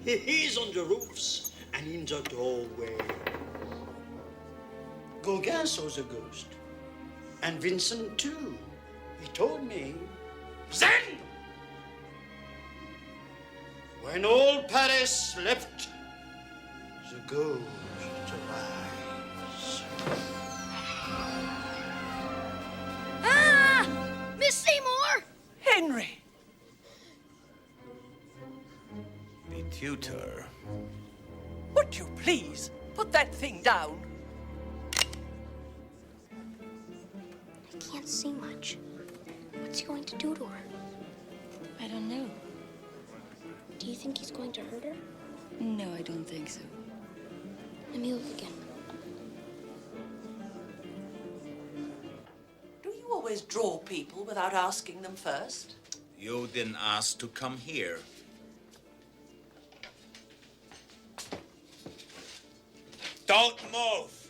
He is on the roofs and in the doorway. Gauguin saw the ghost. And Vincent, too. He told me. Then, when all Paris slept, the ghost arise. Ah! Miss Seymour! Henry! The tutor. Would you please put that thing down? I can't see much. What's he going to do to her? I don't know. Do you think he's going to hurt her? No, I don't think so. Let me look again. Do you always draw people without asking them first? You didn't ask to come here. Don't move.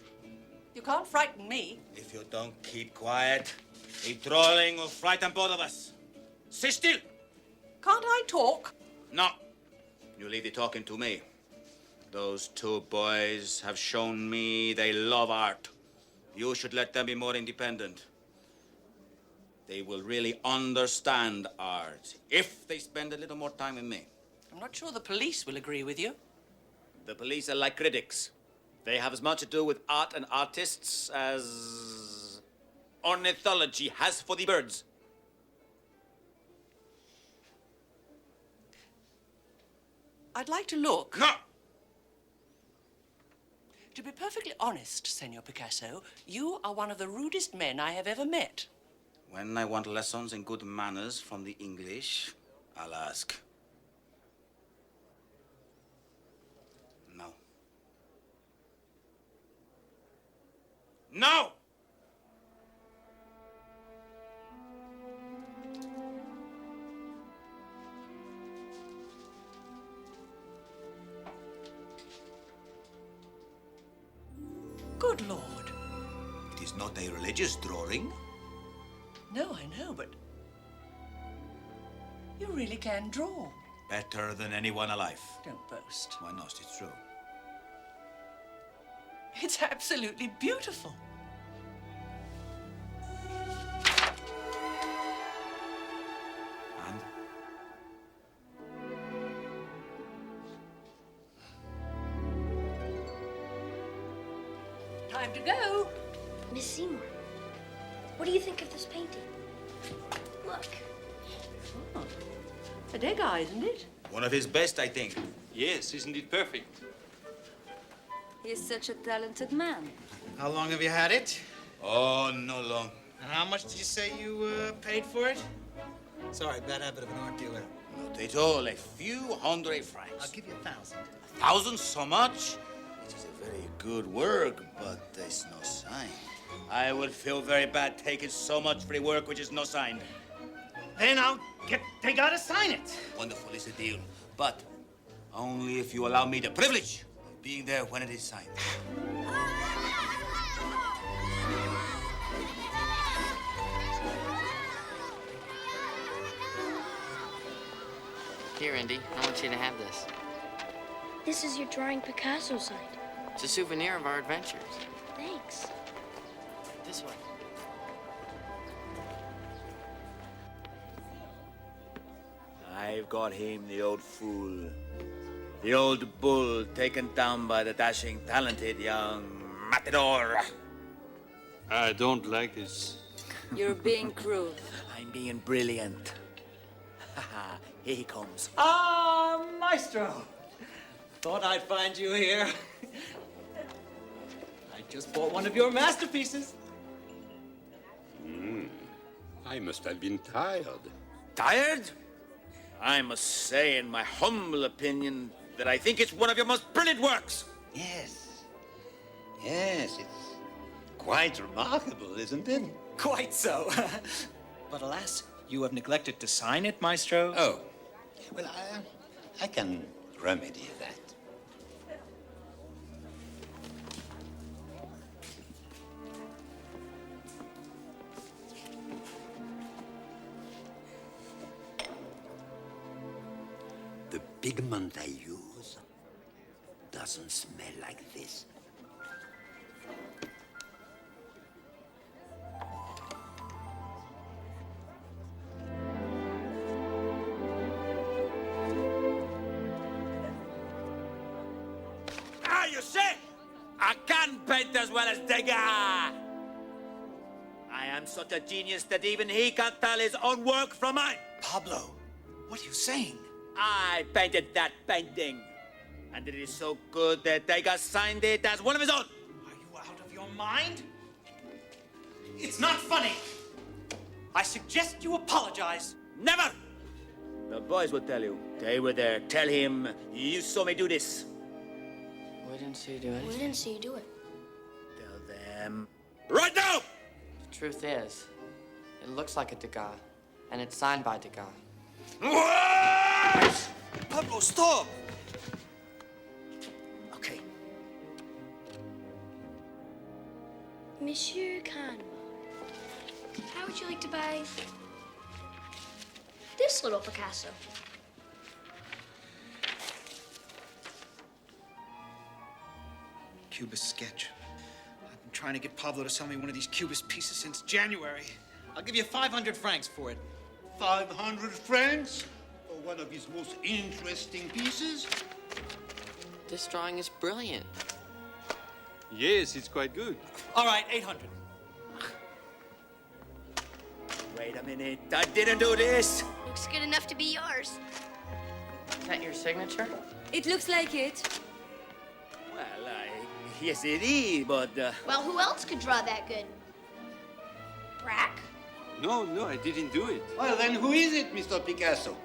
You can't frighten me. If you don't keep quiet, the trolling will frighten both of us. Sit still. Can't I talk? No. You leave the talking to me. Those two boys have shown me they love art. You should let them be more independent. They will really understand art if they spend a little more time with me. I'm not sure the police will agree with you. The police are like critics. They have as much to do with art and artists as ornithology has for the birds. I'd like to look. No! To be perfectly honest, Senor Picasso, you are one of the rudest men I have ever met. When I want lessons in good manners from the English, I'll ask. No. No! Good Lord. It is not a religious drawing. No, I know, but you really can draw. Better than anyone alive. Don't boast. Why not? It's true. It's absolutely beautiful. And? Time to go. Miss Seymour, what do you think of this painting? Look. Oh, a Degas, isn't it? One of his best, I think. Yes, isn't it perfect? He's such a talented man. How long have you had it? Oh, no long. And how much did you say you paid for it? Sorry, bad habit of an art dealer. Not at all. A few hundred francs. I'll give you 1,000. 1,000? So much? It is a very good work, but there's no sign. I would feel very bad taking so much for the work which is no signed. Then I'll get Degas to sign it. Wonderful is the deal, but only if you allow me the privilege of being there when it is signed. Here, Indy, I want you to have this. This is your drawing Picasso signed. It's a souvenir of our adventures. Thanks. This way. I've got him, the old fool. The old bull taken down by the dashing, talented young matador. I don't like this. You're being cruel. I'm being brilliant. Here he comes. Ah, Maestro. Thought I'd find you here. I just bought one of your masterpieces. I must have been tired. Tired? I must say, in my humble opinion, that I think it's one of your most brilliant works. Yes. Yes, it's quite remarkable, isn't it? Quite so. But alas, you have neglected to sign it, Maestro. Oh, well, I can remedy that. The pigment I use doesn't smell like this. Ah, you see? I can paint as well as Degas. I am such a genius that even he can't tell his own work from mine. Pablo, what are you saying? I painted that painting. And it is so good that Degas signed it as one of his own. Are you out of your mind? It's not funny. I suggest you apologize. Never! The boys will tell you. They were there. Tell him you saw me do this. We didn't see you do it. We didn't see you do it. Tell them right now! The truth is, it looks like a Degas, and it's signed by Degas. What? Pablo, stop! Okay. Monsieur Canva, how would you like to buy this little Picasso? Cubist sketch. I've been trying to get Pablo to sell me one of these Cubist pieces since January. I'll give you 500 francs for it. 500 francs for one of his most interesting pieces? This drawing is brilliant. Yes, it's quite good. All right, 800. Wait a minute. I didn't do this. Looks good enough to be yours. Is that your signature? It looks like it. Well, yes, it is, but... Well, who else could draw that good? Brack? No, I didn't do it. Well, then who is it, Mr. Picasso?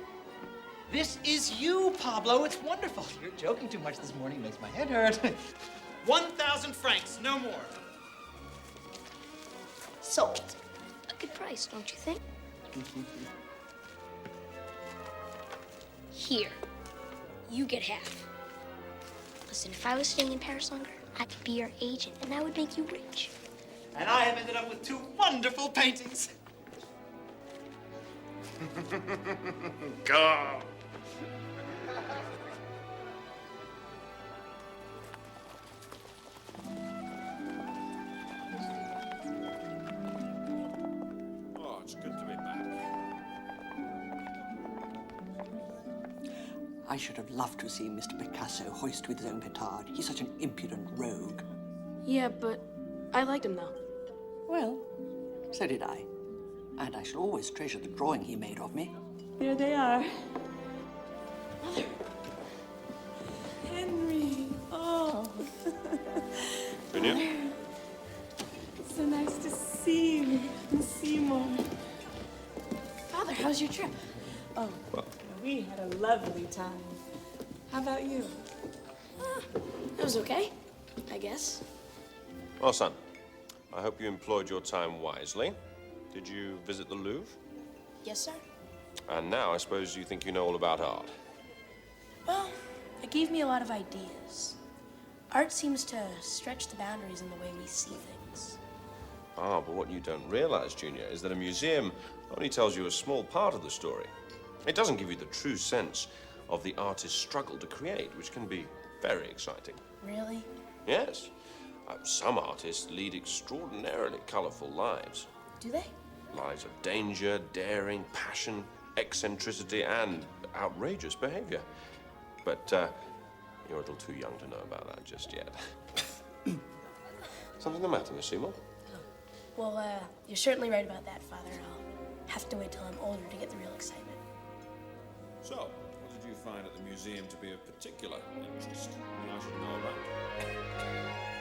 This is you, Pablo. It's wonderful. You're joking too much this morning. Makes my head hurt. 1,000 francs, no more. Sold. A good price, don't you think? Here. You get half. Listen, if I was staying in Paris longer, I could be your agent, and I would make you rich. And I have ended up with 2 wonderful paintings. Go. Oh, it's good to be back. I should have loved to see Mr. Picasso hoist with his own petard. He's such an impudent rogue. Yeah, but I liked him, though. Well, so did I. And I shall always treasure the drawing he made of me. There they are. Mother. Henry. Oh. Virginia? So nice to see you and Seymour. Father, how's your trip? Oh, we had a lovely time. How about you? It was okay, I guess. Well, son, I hope you employed your time wisely. Did you visit the Louvre? Yes, sir. And now I suppose you think you know all about art. Well, it gave me a lot of ideas. Art seems to stretch the boundaries in the way we see things. Ah, but what you don't realize, Junior, is that a museum only tells you a small part of the story. It doesn't give you the true sense of the artist's struggle to create, which can be very exciting. Really? Yes. Some artists lead extraordinarily colorful lives. Do they? Lives of danger, daring, passion, eccentricity, and outrageous behavior. But you're a little too young to know about that just yet. Something the matter, Miss Seymour? Well, you're certainly right about that, Father. I'll have to wait till I'm older to get the real excitement. So, what did you find at the museum to be of particular interest? Anything I should know about?